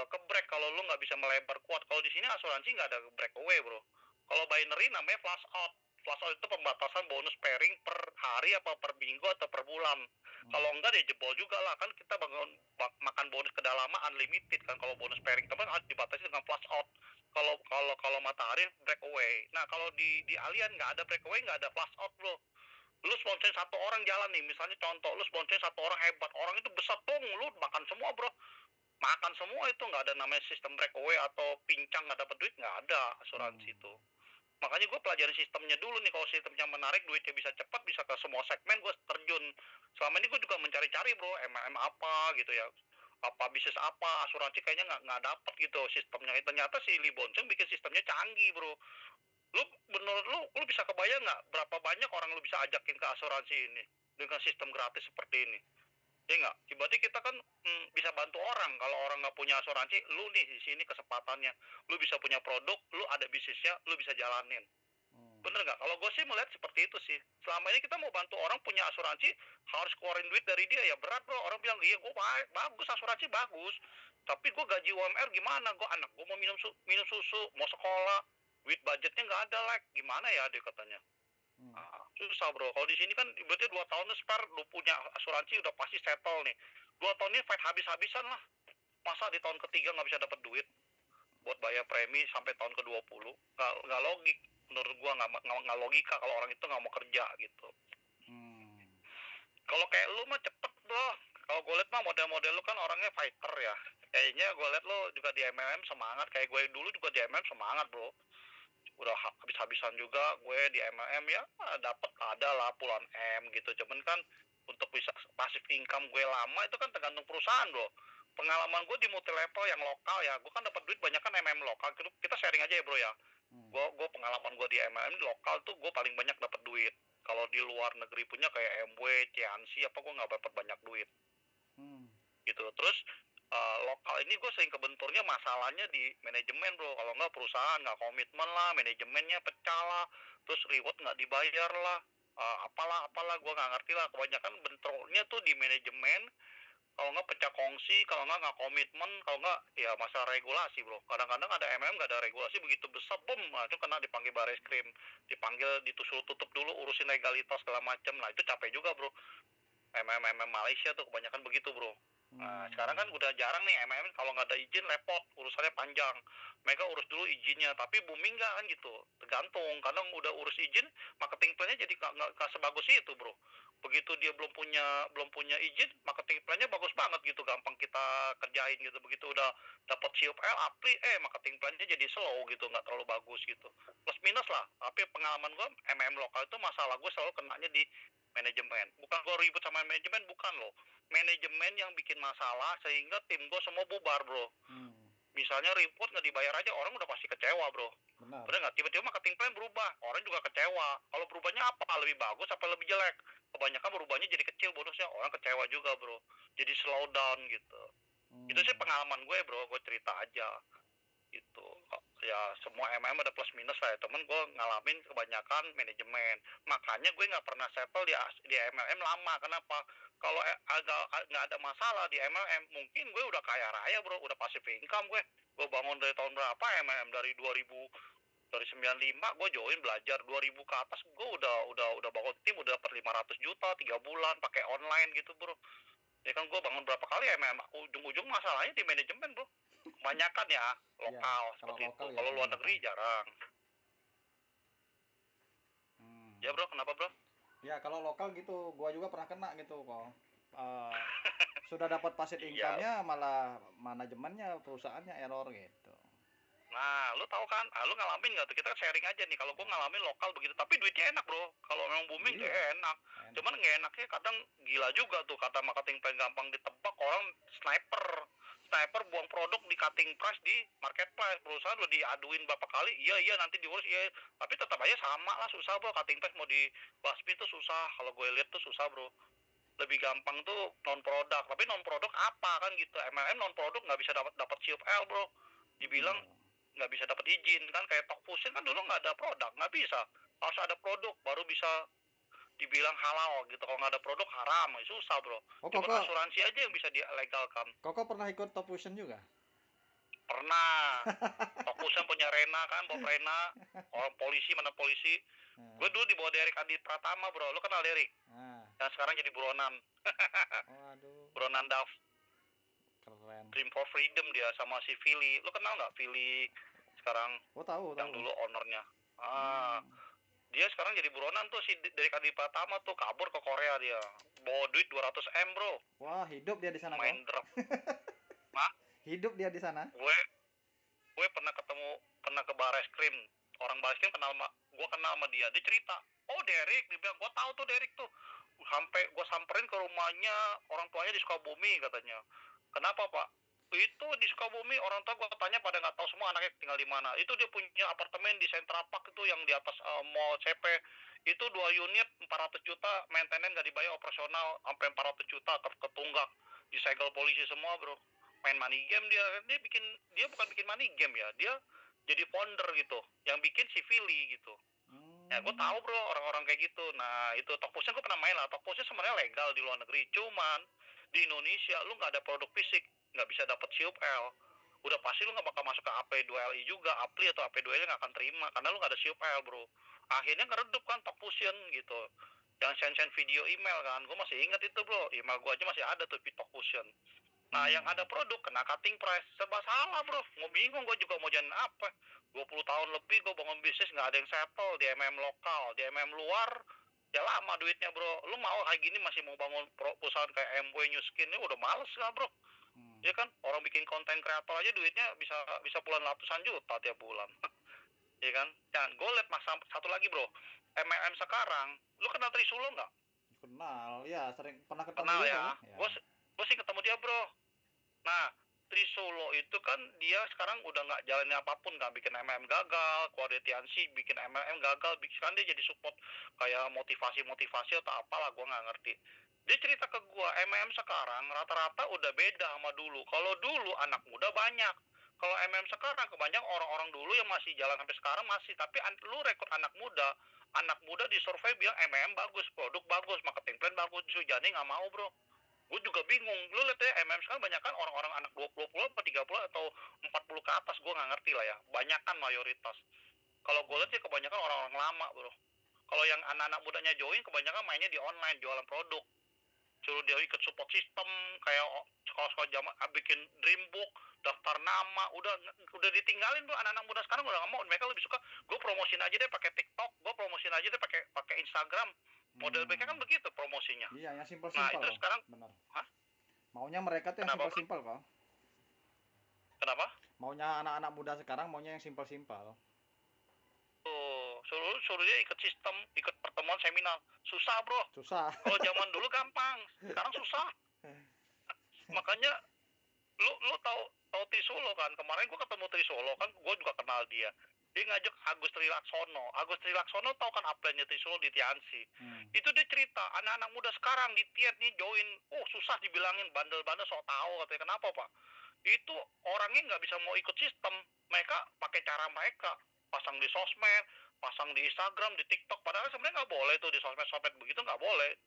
ke break kalau lu nggak bisa melebar kuat. Kalau di sini asuransi nggak ada breakaway bro. Kalau binary namanya flash out. Flash out itu pembatasan bonus pairing per hari apa per minggu atau per bulan. Kalau enggak dia jebol juga lah, kan kita makan bonus kedalaman unlimited kan. Kalau bonus pairing teman harus dibatasi dengan flash out. Kalau matahari breakaway. Nah kalau di Allianz nggak ada breakaway, nggak ada flash out bro. Lu sponsorin satu orang jalan nih, misalnya contoh lu sponsorin satu orang hebat, orang itu besar dong, lu makan semua bro, makan semua itu. Nggak ada namanya sistem breakaway atau pincang nggak dapat duit, nggak ada asuransi itu. Makanya gue pelajari sistemnya dulu nih, kalau sistemnya menarik, duitnya bisa cepat, bisa ke semua segmen, gue terjun. Selama ini gue juga mencari-cari bro, MLM apa gitu ya, apa bisnis apa, asuransi kayaknya nggak dapet gitu sistemnya. Ternyata si Lee Bonseng bikin sistemnya canggih bro. Lu menurut lu bisa kebayang nggak berapa banyak orang lu bisa ajakin ke asuransi ini dengan sistem gratis seperti ini? Ya nggak? Berarti kita kan bisa bantu orang. Kalau orang nggak punya asuransi, lu nih di sini kesempatannya. Lu bisa punya produk, lu ada bisnisnya, lu bisa jalanin. Bener nggak? Kalau gue sih melihat seperti itu sih. Selama ini kita mau bantu orang punya asuransi, harus keluarin duit dari dia, ya berat bro. Orang bilang, iya gue bagus, asuransi bagus. Tapi gue gaji UMR gimana? Gue anak gue mau minum susu, mau sekolah, duit budgetnya nggak ada, like gimana ya dia katanya. Susah bro. Kalau di sini kan berarti 2 tahun spare, lu punya asuransi udah pasti settle nih. 2 tahun ini fight habis-habisan lah. Masa di tahun ketiga nggak bisa dapat duit buat bayar premi sampai tahun ke-20? Nggak logik. Menurut gua nggak logika kalau orang itu nggak mau kerja gitu. Kalau kayak lu mah cepet bro. Kalau gue liat mah model-model lu kan orangnya fighter ya. Kayaknya gue liat lu juga di MLM semangat. Kayak gue dulu juga di MLM semangat bro. Udah habis-habisan juga gue di MLM ya, dapat ada lah puluhan M gitu. Cuman kan untuk bisa pasif income gue lama itu kan tergantung perusahaan bro. Pengalaman gue di multi level yang lokal ya, gue kan dapat duit banyak kan MLM lokal. Kita sharing aja ya bro ya. Gue pengalaman gue di MLM lokal tuh gue paling banyak dapat duit. Kalau di luar negeri punya kayak MW, Ciansi apa, gue nggak dapat banyak duit. Gitu. Terus lokal ini gue sering kebenturnya masalahnya di manajemen bro. Kalau nggak perusahaan nggak komitmen lah, manajemennya pecah lah, terus reward nggak dibayar lah, apalah gue nggak ngerti lah. Kebanyakan bentroknya tuh di manajemen. Kalau nggak pecah kongsi, kalau nggak komitmen, kalau nggak ya masalah regulasi bro. Kadang-kadang ada MM nggak ada regulasi, begitu besar bom, nah itu kena dipanggil baris krim, dipanggil ditusul tutup dulu, urusin legalitas segala macem. Nah itu capek juga bro. MM Malaysia tuh kebanyakan begitu bro. Nah, sekarang kan udah jarang nih MM, kalau nggak ada izin repot, urusannya panjang. Mereka urus dulu izinnya, tapi booming nggak kan gitu. Tergantung, kadang udah urus izin, marketing plan-nya jadi nggak sebagus itu bro. Begitu dia belum punya izin, marketing plan-nya bagus banget gitu, gampang kita kerjain gitu. Begitu udah dapat COPL, apply, marketing plan-nya jadi slow gitu, nggak terlalu bagus gitu. Plus minus lah, tapi pengalaman gue MM lokal itu masalah gue selalu kenanya di manajemen. Bukan gue ribut sama manajemen, bukan loh. Manajemen yang bikin masalah sehingga tim gue semua bubar, bro. Misalnya report nggak dibayar aja, orang udah pasti kecewa, bro. Benar. Bener nggak? Tiba-tiba marketing plan berubah, orang juga kecewa. Kalau berubahnya apa? Lebih bagus apa lebih jelek? Kebanyakan berubahnya jadi kecil bonusnya, orang kecewa juga, bro. Jadi slow down gitu. Itu sih pengalaman gue, bro. Gue cerita aja gitu. Ya semua MM ada plus minus lah ya, temen gue ngalamin kebanyakan manajemen, makanya gue nggak pernah settle di MLM lama. Kenapa? Kalau agak nggak ada masalah di MLM, mungkin gue udah kaya raya, bro, udah passive income. Gue bangun dari tahun berapa MLM, dari 2000, dari 95 gue join belajar, 2000 ke atas gue udah bangun tim, udah dapat 500 juta 3 bulan pakai online gitu, bro. Ya kan gue bangun berapa kali MLM, ujung-ujung masalahnya di manajemen, bro. Kebanyakan ya lokal Ya, seperti itu. lokal ya, Kalau luar negeri jarang. Ya bro, kenapa bro? Ya kalau lokal gitu, gua juga pernah kena gitu kok. Sudah dapat passive income-nya, malah manajemennya, perusahaannya error gitu. Nah, lu tahu kan? Lu ngalamin nggak tuh? Kita sharing aja nih. Kalau gua ngalamin lokal begitu, tapi duitnya enak bro. Kalau memang booming tuh enak. Cuman nggak enaknya kadang gila juga tuh, kata marketing plan gampang ditebak, orang sniper buang produk di cutting price di marketplace. Perusahaan udah diaduin berapa kali, iya nanti diurus, iya, tapi tetap aja sama lah, susah bro. Cutting price mau dibasmi tuh susah. Kalau gue lihat tuh susah bro. Lebih gampang tuh non produk. Tapi non produk apa kan gitu? MLM non produk nggak bisa dapat CFL bro. Dibilang nggak bisa dapat izin kan, kayak Tok Fusion kan dulu nggak ada produk, nggak bisa, harus ada produk baru bisa dibilang halal gitu. Kalau nggak ada produk haram, susah bro. Cuma asuransi aja yang bisa dilegalkan. Koko pernah ikut Top Fusion juga? Pernah. Tok Fusion punya Rena kan, Bob Rena, orang polisi, mana polisi. Gue dulu di bawah Derek Adi Pratama bro, lu kenal Derek? Yang sekarang jadi buronan. Buronan Dav. Keren. Dream for Freedom dia sama si Philly. Lu kenal nggak Philly sekarang? Tahu. Yang dulu ownernya. Dia sekarang jadi buronan tuh, si dari Adi Pratama tuh kabur ke Korea dia. Bawa duit 200 M bro. Wah, hidup dia di sana. Main drop. Hah? Hidup dia di sana. Gue pernah ke Bareskrim. Orang Bareskrim gue kenal sama dia. Dia cerita, oh Derek, dia bilang, gue tahu tuh Derek tuh. Sampai gue samperin ke rumahnya, orang tuanya di Sukabumi katanya. Kenapa pak? Itu di Sukabumi, orang tua gue tanya pada nggak tahu semua anaknya tinggal di mana. Itu dia punya apartemen di Central Park itu yang di atas mall CP. Itu 2 unit 400 juta, maintenance nggak dibayar, operasional sampai 400 juta ketunggak, disegel polisi semua bro. Main money game dia bukan bikin money game ya, dia jadi founder gitu, yang bikin si Philly gitu. Ya gue tahu bro orang-orang kayak gitu. Nah itu Tok Fusion gue pernah main lah. Tok Fusion sebenarnya legal di luar negeri, cuman di Indonesia lu nggak ada produk fisik, nggak bisa dapat CUPL, udah pasti lu nggak bakal masuk ke AP2LI juga, Appli atau AP2LI nggak akan terima karena lu nggak ada CUPL bro. Akhirnya ngeredup kan Tok Fusion gitu, yang send video email kan, gue masih ingat itu bro, email gue aja masih ada tuh di Tok Fusion. Nah yang ada produk kena cutting price, serba salah bro. Mau bingung gue juga mau jalan apa. 20 tahun lebih gue bangun bisnis nggak ada yang settle di MM lokal, di MM luar ya lama duitnya bro. Lu mau kayak gini masih mau bangun perusahaan kayak MW New Skin ini udah males lah bro. Ya kan orang bikin konten kreator aja duitnya bisa puluhan ratusan juta tiap bulan. Ya kan. Dan gue liat mas satu lagi bro, MLM sekarang, lu kenal Trisulo nggak? Kenal ya, sering pernah ketemu. Kenal ya. Gue sih ketemu dia bro. Nah Trisulo itu kan dia sekarang udah nggak jalannya apapun kan, bikin MLM gagal, Kuadetiansi bikin MLM gagal, kan dia jadi support kayak motivasi atau apalah, gue nggak ngerti. Dia cerita ke gue, MLM sekarang rata-rata udah beda sama dulu. Kalau dulu anak muda banyak, kalau MLM sekarang kebanyakan orang-orang dulu yang masih jalan sampai sekarang masih, tapi lu rekrut anak muda di survei bilang MLM bagus, produk bagus, marketing plan bagus, justru jadi nggak mau bro. Gue juga bingung, lu lihat ya MLM sekarang banyak kan orang-orang anak 20 atau 30 atau 40 ke atas, gue nggak ngerti lah ya, banyak kan mayoritas. Kalau gue lihat sih kebanyakan orang-orang lama bro. Kalau yang anak-anak mudanya join kebanyakan mainnya di online, jualan produk, suruh dia ikut support system kayak sekolah-sekolah zaman, bikin dream book, daftar nama, udah ditinggalin bro. Anak-anak muda sekarang udah nggak mau, mereka lebih suka gue promosin aja deh pakai TikTok, gue promosin aja deh pakai Instagram, Model BK kan Hmm. begitu promosinya. Iya, yang Nah, simpel-simpel itu kok. sekarang, Benar. hah? Maunya mereka tuh yang Kenapa, Bro? simpel-simpel kok. Kenapa? Maunya anak-anak muda sekarang maunya yang simpel-simpel. Tuh, suruh dia ikut sistem, ikut pertemuan seminar. Susah, Bro. Susah. Kalau zaman dulu gampang, sekarang susah. Makanya lu tahu Trisolo kan? Kemarin gua ketemu Trisolo kan, gua juga kenal dia. Dia ngajak Agus Trilaksono. Agus Trilaksono tahu kan upline-nya Trisolo di Tiansi. Itu dia cerita, anak-anak muda sekarang di Tiet nih join, susah dibilangin bandel-bandel sok tahu katanya. Kenapa, Pak? Itu orangnya nggak bisa mau ikut sistem. Mereka pakai cara mereka, pasang di sosmed, pasang di Instagram, di TikTok. Padahal sebenarnya nggak boleh tuh di sosmed begitu, nggak boleh.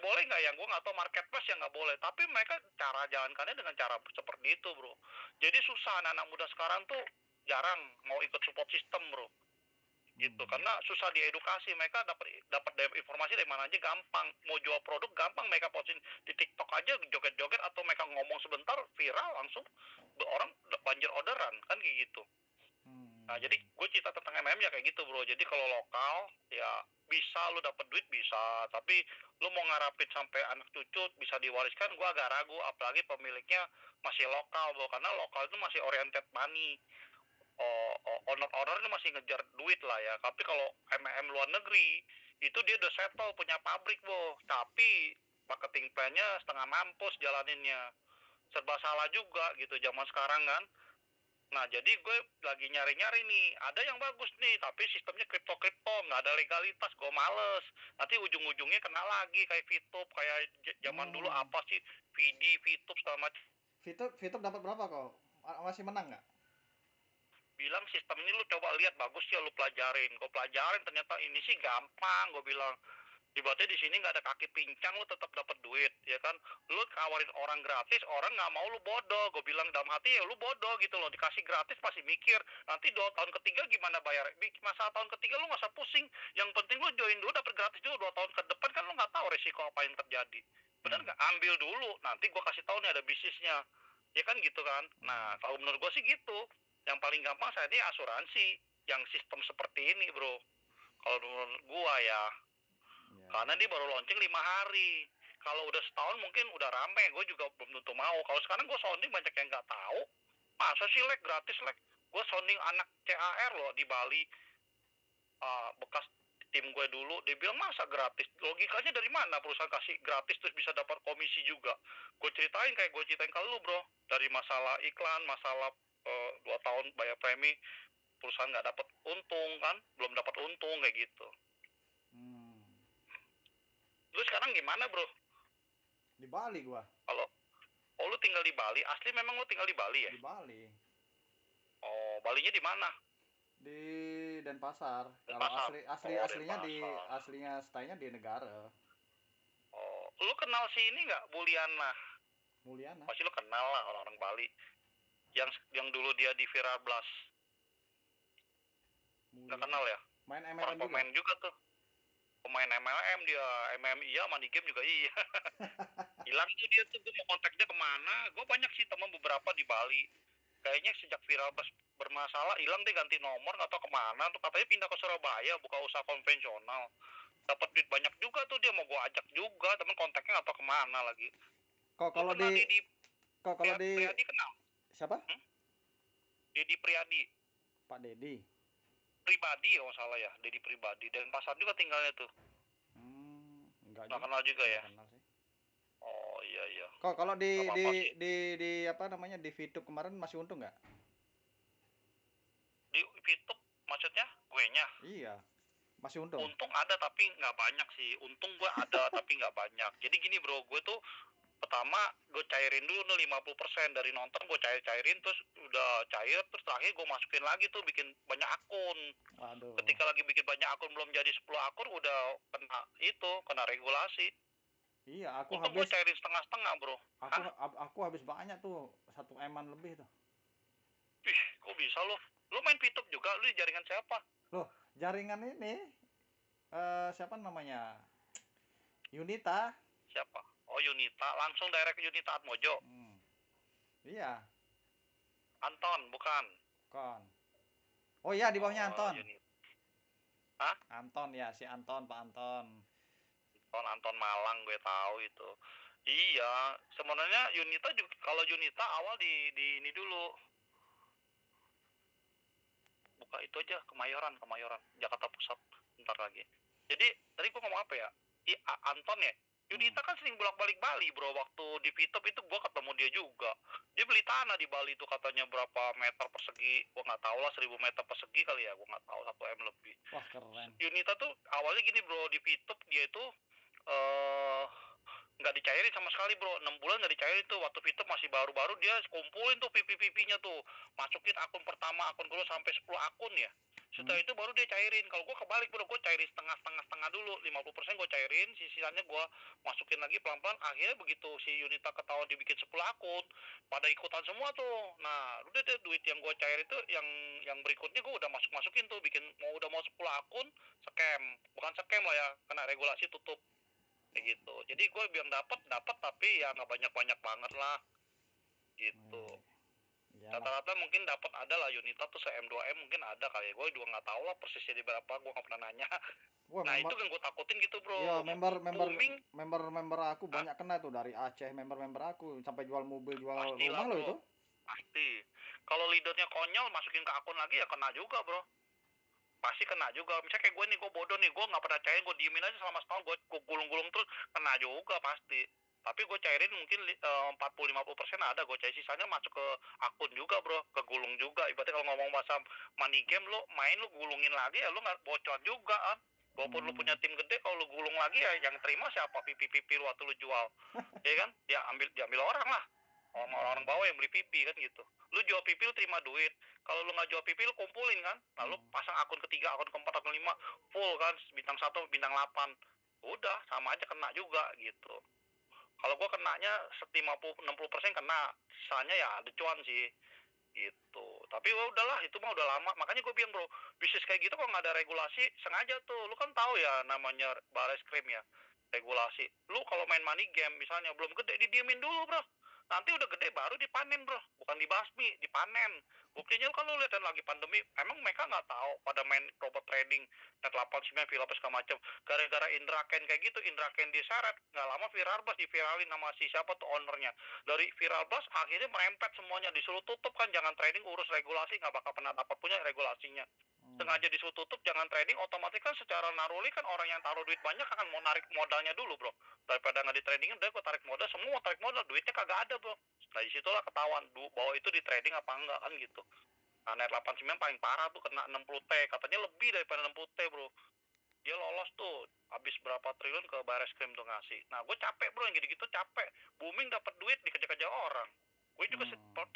Boleh nggak ya? Gue nggak tahu, marketplace yang nggak boleh. Tapi mereka cara jalankannya dengan cara seperti itu, bro. Jadi susah, anak-anak muda sekarang tuh jarang mau ikut support system, bro. Gitu, karena susah diedukasi. Mereka dapat informasi dari mana aja gampang. Mau jual produk gampang, mereka posting di TikTok aja joget-joget, atau mereka ngomong sebentar viral langsung orang banjir orderan kan kayak gitu. Nah, jadi gue cerita tentang MM ya kayak gitu, bro. Jadi kalau lokal ya bisa lu dapat duit bisa, tapi lu mau ngarapin sampai anak cucu bisa diwariskan, gue agak ragu. Apalagi pemiliknya masih lokal, bro. Karena lokal itu masih oriented money. Owner itu masih ngejar duit lah ya. Tapi kalau MM luar negeri itu dia udah settle punya pabrik, bro. Tapi marketing plan-nya setengah mampus jalaninnya. Serba salah juga gitu zaman sekarang kan. Nah, jadi gue lagi nyari-nyari nih, ada yang bagus nih, tapi sistemnya kripto-kripto, nggak ada legalitas, gue males. Nanti ujung-ujungnya kena lagi kayak VTube, kayak zaman dulu apa sih, VTube segala macam. VTube dapat berapa kok? Masih menang nggak? Bilang sistem ini lu coba lihat, bagus ya, lu pelajarin. Gue pelajarin, ternyata ini sih gampang, gue bilang. Ibaratnya di sini nggak ada kaki pincang, lu tetap dapat duit, ya kan? Lu kawarin orang gratis, orang nggak mau, lu bodoh. Gue bilang dalam hati ya lu bodoh gitu loh. Dikasih gratis pasti mikir, nanti 2 tahun ketiga gimana bayar? Masa tahun ketiga lu nggak usah pusing. Yang penting lu join dulu, dapat gratis dulu. 2 tahun ke depan kan lu nggak tahu resiko apa yang terjadi. Benar nggak? Ambil dulu, nanti gue kasih tahu nih ada bisnisnya. Ya kan gitu kan? Nah, kalau menurut gue sih gitu. Yang paling gampang saat ini asuransi yang sistem seperti ini, bro. Kalau menurut gue ya, karena dia baru launching 5 hari. Kalau udah setahun mungkin udah rame, gue juga belum tentu mau. Kalau sekarang gue sounding banyak yang nggak tahu. Masa sih gratis Gue sounding anak CAR loh di Bali, bekas tim gue dulu. Dia bilang masa gratis? Logikanya dari mana perusahaan kasih gratis terus bisa dapat komisi juga? Gue ceritain kayak gue ceritain ke lu, bro. Dari masalah iklan, masalah 2 tahun bayar premi, perusahaan nggak dapat untung kan, belum dapat untung kayak gitu. Lu sekarang gimana, bro? Di Bali gua. Kalau lu tinggal di Bali, asli memang lu tinggal di Bali ya? Di Bali. Oh, Balinya di mana? Di Denpasar. Kalau Denpasar. aslinya di Denpasar. aslinya stay-nya di negara. Oh, lu kenal si ini nggak, Buliana? Mulyana. Pasti lu kenal lah orang-orang Bali. Yang dulu dia di Viral Blast. Nggak kenal ya? Main MLM Orang pemain juga tuh. Pemain MLM dia, MM iya, money game juga iya. Hilang tuh dia tuh, gue mau kontak dia kemana. Gue banyak sih teman beberapa di Bali. Kayaknya sejak Viral Blast bermasalah, hilang deh, ganti nomor, nggak tahu kemana. Tuh katanya pindah ke Surabaya, buka usaha konvensional. Dapat duit banyak juga tuh dia, mau gue ajak juga, temen kontaknya nggak tahu kemana lagi. Kok kalau di Priyadi kenal? Siapa? Dedi Priyadi. Pak Dedi. Pribadi ya, salah ya, Dedi Pribadi. Dan Pasar juga tinggalnya tuh. Enggak kenal juga ya? Kenal sih. Oh iya. Kok kalau di apa namanya, di VTube kemarin masih untung nggak? Di VTube maksudnya gue-nya? Iya. Masih untung. Untung ada tapi nggak banyak sih. Untung gue ada tapi nggak banyak. Jadi gini, bro, gue tuh pertama gue cairin dulu nih 50% dari nonton, gue cairin, terus udah cair, terus terakhir gue masukin lagi tuh, bikin banyak akun. Waduh. Ketika lagi bikin banyak akun, belum jadi 10 akun udah kena regulasi. Iya, aku gue cairin setengah-setengah, bro. Aku habis banyak tuh, 1 M-an lebih tuh. Ih, kok bisa lo? Lo main VTube juga? Lo di jaringan siapa? Loh, jaringan ini siapa namanya? Yunita. Siapa? Oh, Yunita. Langsung direct ke Yunita Atmojo. Iya. Anton, bukan? Bukan. Oh iya, di bawahnya Anton. Hah? Anton ya, si Anton, Pak Anton. Anton Malang gue tahu itu. Iya, sebenarnya Yunita juga, kalau Yunita awal di ini dulu, buka itu aja Kemayoran Jakarta Pusat bentar lagi. Jadi tadi gua ngomong apa ya, Anton ya, Yunita kan sering bolak-balik Bali bro. Waktu di Pitop itu gua ketemu dia juga. Dia beli tanah di Bali itu katanya berapa meter persegi, gua nggak tahu lah, 1000 meter persegi kali ya, gua nggak tahu, 1 M lebih. Wah keren. Yunita tuh awalnya gini bro, di Pitop dia itu nggak dicairin sama sekali bro, 6 bulan nggak dicairin tuh. Waktu Vito masih baru-baru dia kumpulin tuh pipi-pipinya tuh, masukin akun pertama, akun kedua, sampai 10 akun ya. Setelah itu baru dia cairin. Kalau gue kebalik bro, gue cairin setengah dulu, 50% gue cairin, sisanya gue masukin lagi pelan-pelan. Akhirnya begitu si Yunita ketahuan dibikin 10 akun, pada ikutan semua tuh. Nah udah deh, duit yang gue cair itu yang berikutnya gue udah masukin tuh, bikin udah mau 10 akun, scam. Bukan scam lah ya, kena regulasi tutup kayak gitu. Jadi gue bilang dapat tapi ya nggak banyak banget lah gitu. Rata-rata mungkin dapat ada lah Yunita tuh M2M mungkin ada kali ya. Gue juga nggak tahu lah persisnya di berapa, gue nggak pernah nanya. Wah, nah itu kan gue takutin gitu bro. Iya, member aku banyak kena tuh, dari Aceh member aku sampai jual mobil, jual rumah loh itu. Pasti. Kalau leadernya konyol masukin ke akun lagi ya kena juga bro. Pasti kena juga. Misalnya kayak gue nih, gue bodoh nih, gue nggak pernah cair, gue diemin aja selama setahun, gue gulung-gulung terus, kena juga pasti. Tapi gue cairin mungkin 40-50% ada gue cair, sisanya masuk ke akun juga bro, ke gulung juga. Ibaratnya kalau ngomong bahasa money game, lo main lo gulungin lagi ya lo nggak bocor juga kan. Walaupun lo punya tim gede, kalau lo gulung lagi ya yang terima siapa? Pipi lo waktu lo jual. Ya kan? Ya diambil orang lah. Orang-orang bawah yang beli pipi kan gitu. Lu jual pipi lu terima duit. Kalau lu nggak jual pipi lu kumpulin kan. Lalu pasang akun ketiga, akun keempat, akun 5 full kan, bintang 1, bintang 8. Udah sama aja kena juga gitu. Kalau gua kenanya 50-60% kena, sisanya ya ada cuan sih gitu. Tapi udahlah, itu mah udah lama. Makanya gue bilang bro, bisnis kayak gitu kalau nggak ada regulasi sengaja tuh. Lu kan tahu ya namanya baris krim ya, regulasi. Lu kalau main money game misalnya belum gede, didiemin dulu bro. Nanti udah gede baru dipanen bro, bukan dibasmi, dipanen. Buktinya kan lu lihat kan lagi pandemi, emang mereka nggak tahu pada main robot trading, net 89, Philips segala macam. Gara-gara Indraken kayak gitu, Indraken diseret, nggak lama viral bus diviralin sama si siapa tuh ownernya. Dari viral bus akhirnya merempet semuanya, disuruh tutup kan, jangan trading, urus regulasi, nggak bakal pernah dapat punya regulasinya. Sengaja disuruh tutup, jangan trading, otomatis kan secara naruli kan orang yang taruh duit banyak akan mau narik modalnya dulu bro. Daripada nggak di tradingin, udah gue tarik modal, semua tarik modal, duitnya kagak ada bro. Nah disitulah ketahuan bahwa itu di trading apa enggak kan gitu. Nah net 89 paling parah tuh, kena 60T, katanya lebih daripada 60T bro. Dia lolos tuh, habis berapa triliun ke baris krim tuh ngasih. Nah gue capek bro, yang gitu-gitu capek. Booming dapat duit dikejar-kejar orang. Gue juga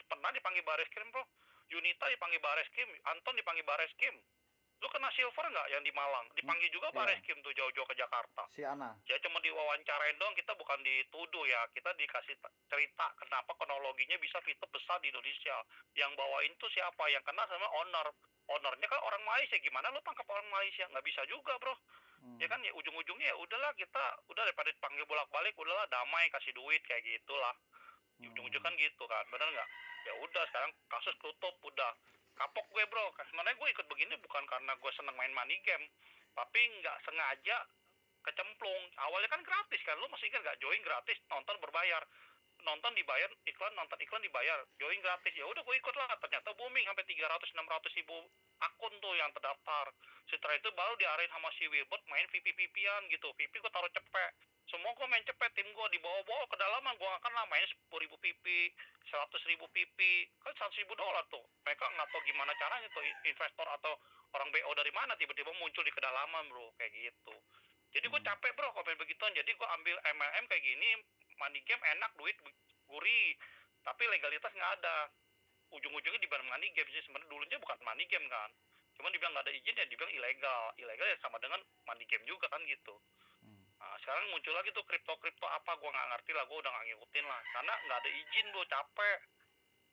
pernah dipanggil baris krim bro. Yunita dipanggil baris krim, Anton dipanggil baris krim. Lu kena silver nggak yang di Malang? Dipanggil juga baris krim tuh jauh-jauh ke Jakarta. Si Ana. Ya cuma diwawancarain doang, kita bukan dituduh ya. Kita dikasih cerita kenapa kronologinya bisa Vito besar di Indonesia. Yang bawain tuh siapa? Yang kena sama ownernya kan orang Malaysia. Gimana lu tangkap orang Malaysia? Nggak bisa juga bro. Ya kan, ya ujung-ujungnya ya udahlah, kita udah daripada dipanggil bolak-balik, udahlah damai, kasih duit kayak gitulah. Ujung-ujung kan gitu kan, bener nggak? Ya udah, sekarang kasus tutup, udah kapok gue bro. Sebenarnya gue ikut begini bukan karena gue seneng main money game, tapi nggak sengaja kecemplung. Awalnya kan gratis kan, lu masih ingat nggak? Join gratis, nonton berbayar, nonton dibayar, iklan, nonton iklan dibayar, join gratis. Ya udah gue ikut lah, ternyata booming sampai 300-600 ribu akun tuh yang terdaftar. Setelah itu baru diarahin sama si Wilbert main VP-VP-an gitu. VP gue taruh cepet, semua gue main cepet, tim gue dibawa-bawa ke dalaman. Gue akan lah main 10 ribu PP, 100 ribu PP, kan 100 ribu dolar tuh. Mereka nggak tahu gimana caranya tuh, investor atau orang BO dari mana tiba-tiba muncul di kedalaman bro, kayak gitu. Jadi gue capek bro kalau main begituan. Jadi gue ambil MLM kayak gini, money game enak, duit gurih, tapi legalitas nggak ada. Ujung-ujungnya dibilang money game sih, sebenarnya dulunya bukan money game kan, cuman dibilang nggak ada izin ya dibilang ilegal ya sama dengan money game juga kan gitu. Nah, sekarang muncul lagi tuh kripto apa, gue nggak ngerti lah, gue udah nggak ngikutin lah karena nggak ada izin, gue capek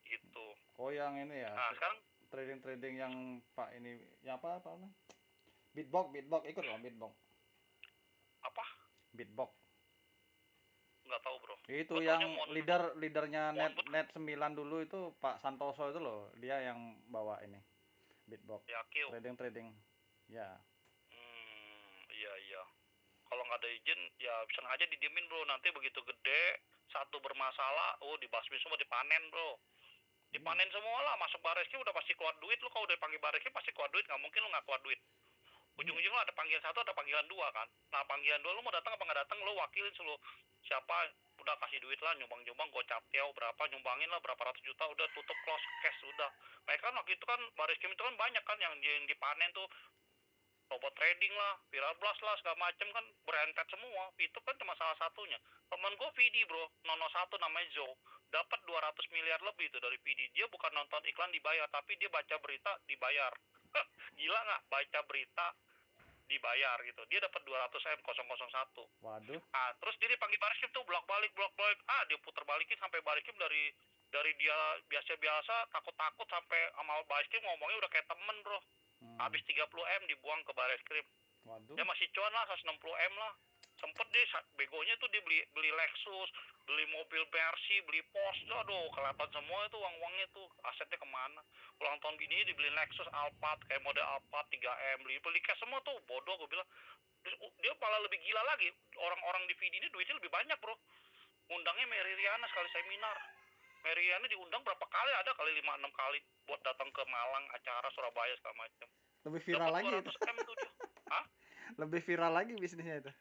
gitu. Oh yang ini ya, nah sekarang trading yang Pak ini, yang apa namanya, Bitbox ikut loh, Bitbox apa, Bitbox nggak tahu bro. itu yang leadernya net 9 dulu itu Pak Santoso itu loh, dia yang bawa ini Bitbox ya, trading ya. Iya. Kalau nggak ada izin ya sengaja didiemin bro, nanti begitu gede satu bermasalah dibasmi semua, dipanen bro, dipanen semua lah. Masuk Bareskrim udah pasti keluar duit, lu kalau udah panggil Bareskrim pasti keluar duit, nggak mungkin lu nggak keluar duit. Ujung-ujungnya ada panggilan satu, ada panggilan dua kan. Nah panggilan dua lu mau datang apa nggak datang, lu wakilin seluruh siapa, udah kasih duit lah, nyumbang gocap tiao berapa, nyumbangin lah berapa ratus juta, udah tutup close cash udah. Mereka kan waktu itu kan Bareskrim itu kan banyak kan yang dipanen tuh, robot trading lah, viral blast lah, segala macem kan berentet semua. Itu kan cuma salah satunya. Temen gue VD bro, nono satu namanya Zo, dapat 200 miliar lebih itu dari VD. Dia bukan nonton iklan dibayar, tapi dia baca berita dibayar. Gila nggak? Baca berita dibayar gitu. Dia dapat 200 M 001. Waduh. Terus dia dipanggil Bareskrim tuh bolak balik. Dia putar balikin sampai Bareskrim dari dia biasa-biasa takut-takut sampai sama Bareskrim ngomongnya udah kayak temen bro. Habis 30 M dibuang ke Bareskrim. Waduh. Dia masih cuan lah 160 M lah. Sempet dia begonya tuh dia beli Lexus, beli mobil Mercy, beli Porsche. Aduh, kelihatan semua itu uangnya tuh, asetnya kemana. Ulang tahun bini dibeli Lexus Alphard, kayak model Alphard 3M, beli cash semua tuh, bodoh gue bilang. Terus dia malah lebih gila lagi, orang-orang di VD ini duitnya lebih banyak bro. Undangnya Mary Riana sekali seminar. Mary Riana diundang berapa kali, ada kali 5-6 kali buat datang ke Malang, acara Surabaya segala macam. Lebih viral lagi itu. 200 M tuh dia. Hah? Lebih viral lagi bisnisnya itu.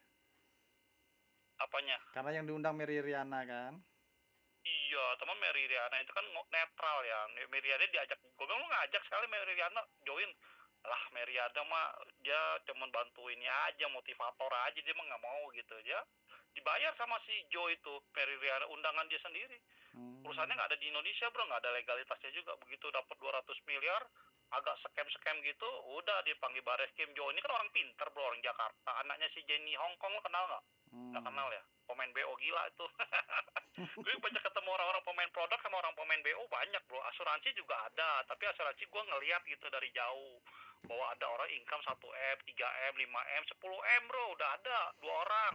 Apanya? Karena yang diundang Mary Riana kan. Iya, teman Mary Riana itu kan netral ya. Mary Riana diajak, gue bilang lu ngajak sekali Mary Riana join. Lah Mary Riana mah dia cuman bantuinnya aja, motivator aja, dia mah nggak mau gitu. Dia dibayar sama si Joe itu, Mary Riana, undangan dia sendiri. Perusahaannya nggak ada di Indonesia bro, nggak ada legalitasnya juga. Begitu dapat 200 miliar, agak scam gitu, udah dipanggil Bareskrim. Joe ini kan orang pinter bro, orang Jakarta. Anaknya si Jenny Hongkong, lo kenal nggak? Nggak kenal ya? Pemain BO gila itu. Gue banyak ketemu orang-orang pemain produk sama orang pemain BO banyak bro. Asuransi juga ada, tapi asuransi gue ngeliat gitu dari jauh bahwa ada orang income 1M, 3M, 5M, 10M bro, udah ada 2 orang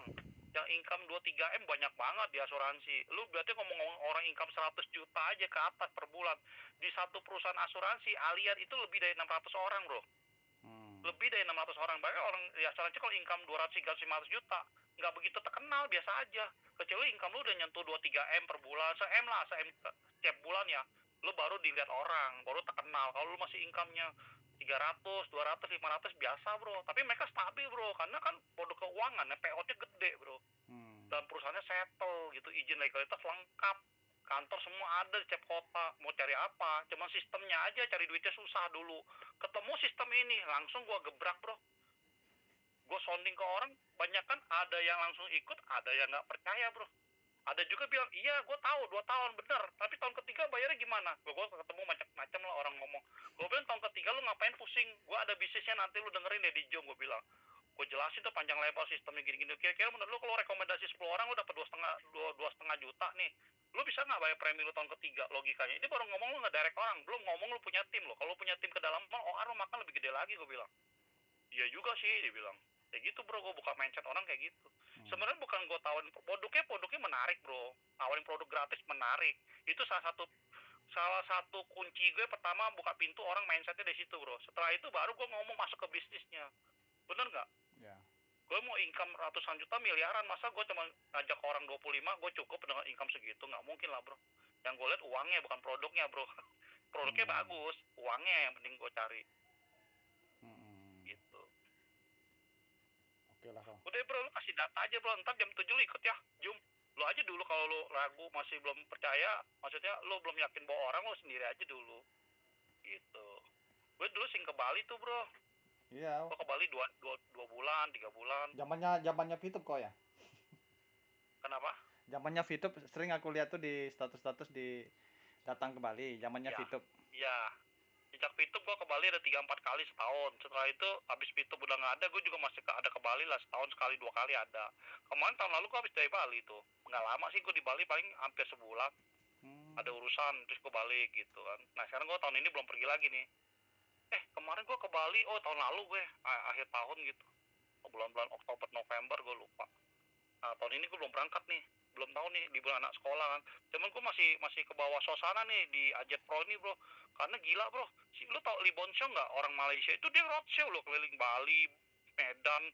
yang income 2-3M banyak banget di asuransi. Lu berarti ngomong orang income 100 juta aja ke atas per bulan di satu perusahaan asuransi, Allianz itu lebih dari 600 orang bro. Lebih dari 600 orang. Banyak orang di asuransi kalau income 200, 300, 500 juta nggak begitu terkenal, biasa aja. Kecuali income lu udah nyentuh 2-3M per bulan, se-M lah, se-M tiap bulan ya, lu baru dilihat orang, baru terkenal. Kalau lu masih income-nya 300, 200, 500 biasa bro. Tapi mereka stabil bro, karena kan produk keuangan, payout-nya gede bro. Dan perusahaannya settle gitu, izin legalitas lengkap, kantor semua ada di setiap kota. Mau cari apa, cuman sistemnya aja, cari duitnya susah dulu. Ketemu sistem ini, langsung gua gebrak bro. Gue sounding ke orang, banyak kan ada yang langsung ikut, ada yang nggak percaya bro. Ada juga bilang, iya gue tahu 2 tahun bener, tapi tahun ketiga bayarnya gimana? Gue ketemu macam-macam lah orang ngomong. Gue bilang tahun ketiga lu ngapain pusing? Gue ada bisnisnya, nanti lu dengerin deh di Jom, gue bilang. Gue jelasin tuh panjang lebar sistemnya gini-gini. Kira-kira menurut lu kalau rekomendasi 10 orang lu dapat 2,5 juta nih, lu bisa nggak bayar premi lu tahun ketiga? Logikanya ini baru ngomong, lu nggak direct orang, belum ngomong lu punya tim lo. Kalau lu punya tim ke dalam mall, OR lu makan lebih gede lagi, gue bilang. Iya juga sih, dia bilang. Kayak gitu bro, gue buka mindset orang kayak gitu. Sebenarnya bukan gue tawarin produknya menarik bro, tawarin produk gratis menarik. Itu salah satu kunci gue pertama buka pintu orang mindsetnya dari situ bro. Setelah itu baru gue ngomong masuk ke bisnisnya, bener nggak? Ya. Gue mau income ratusan juta, miliaran, masa gue cuma ngajak orang 25, gue cukup dengan income segitu? Nggak mungkin lah bro. Yang gue lihat uangnya bukan produknya bro. Produknya bagus, uangnya yang penting gue cari. Gitu. Oke lah Kang. Udah bro, lu kasih data aja bro, ntar jam 7 lu ikut ya, Jum. Lu aja dulu kalau lu ragu, masih belum percaya, maksudnya lu belum yakin bawa orang, lu sendiri aja dulu. Gitu. Gue dulu sing ke Bali tuh bro. Iya. Gue ke Bali 2 bulan, 3 bulan. Zamannya Fitup kok ya? Kenapa? Zamannya Fitup, sering aku lihat tuh di status di datang ke Bali, zamannya Fitup. Iya. Sejak Fitup gue ke Bali ada 3-4 kali setahun. Setelah itu habis Fitup udah nggak ada, gue juga masih ada ke Bali lah, setahun sekali 2 kali ada. Kemarin tahun lalu gue habis dari Bali tuh. Nggak lama sih gue di Bali, paling hampir sebulan. Ada urusan terus gue balik gitu kan. Nah sekarang gue tahun ini belum pergi lagi nih. Kemarin gue ke Bali, tahun lalu gue akhir tahun gitu, bulan-bulan Oktober November gue lupa. Nah tahun ini gue belum berangkat nih, belum tahu nih di bulan anak sekolah kan. Cuman gue masih ke bawah suasana nih di Ajet Pro ini bro, karena gila bro. Lu tau Lee Bon Chong nggak, orang Malaysia itu dia roadshow loh keliling Bali, Medan,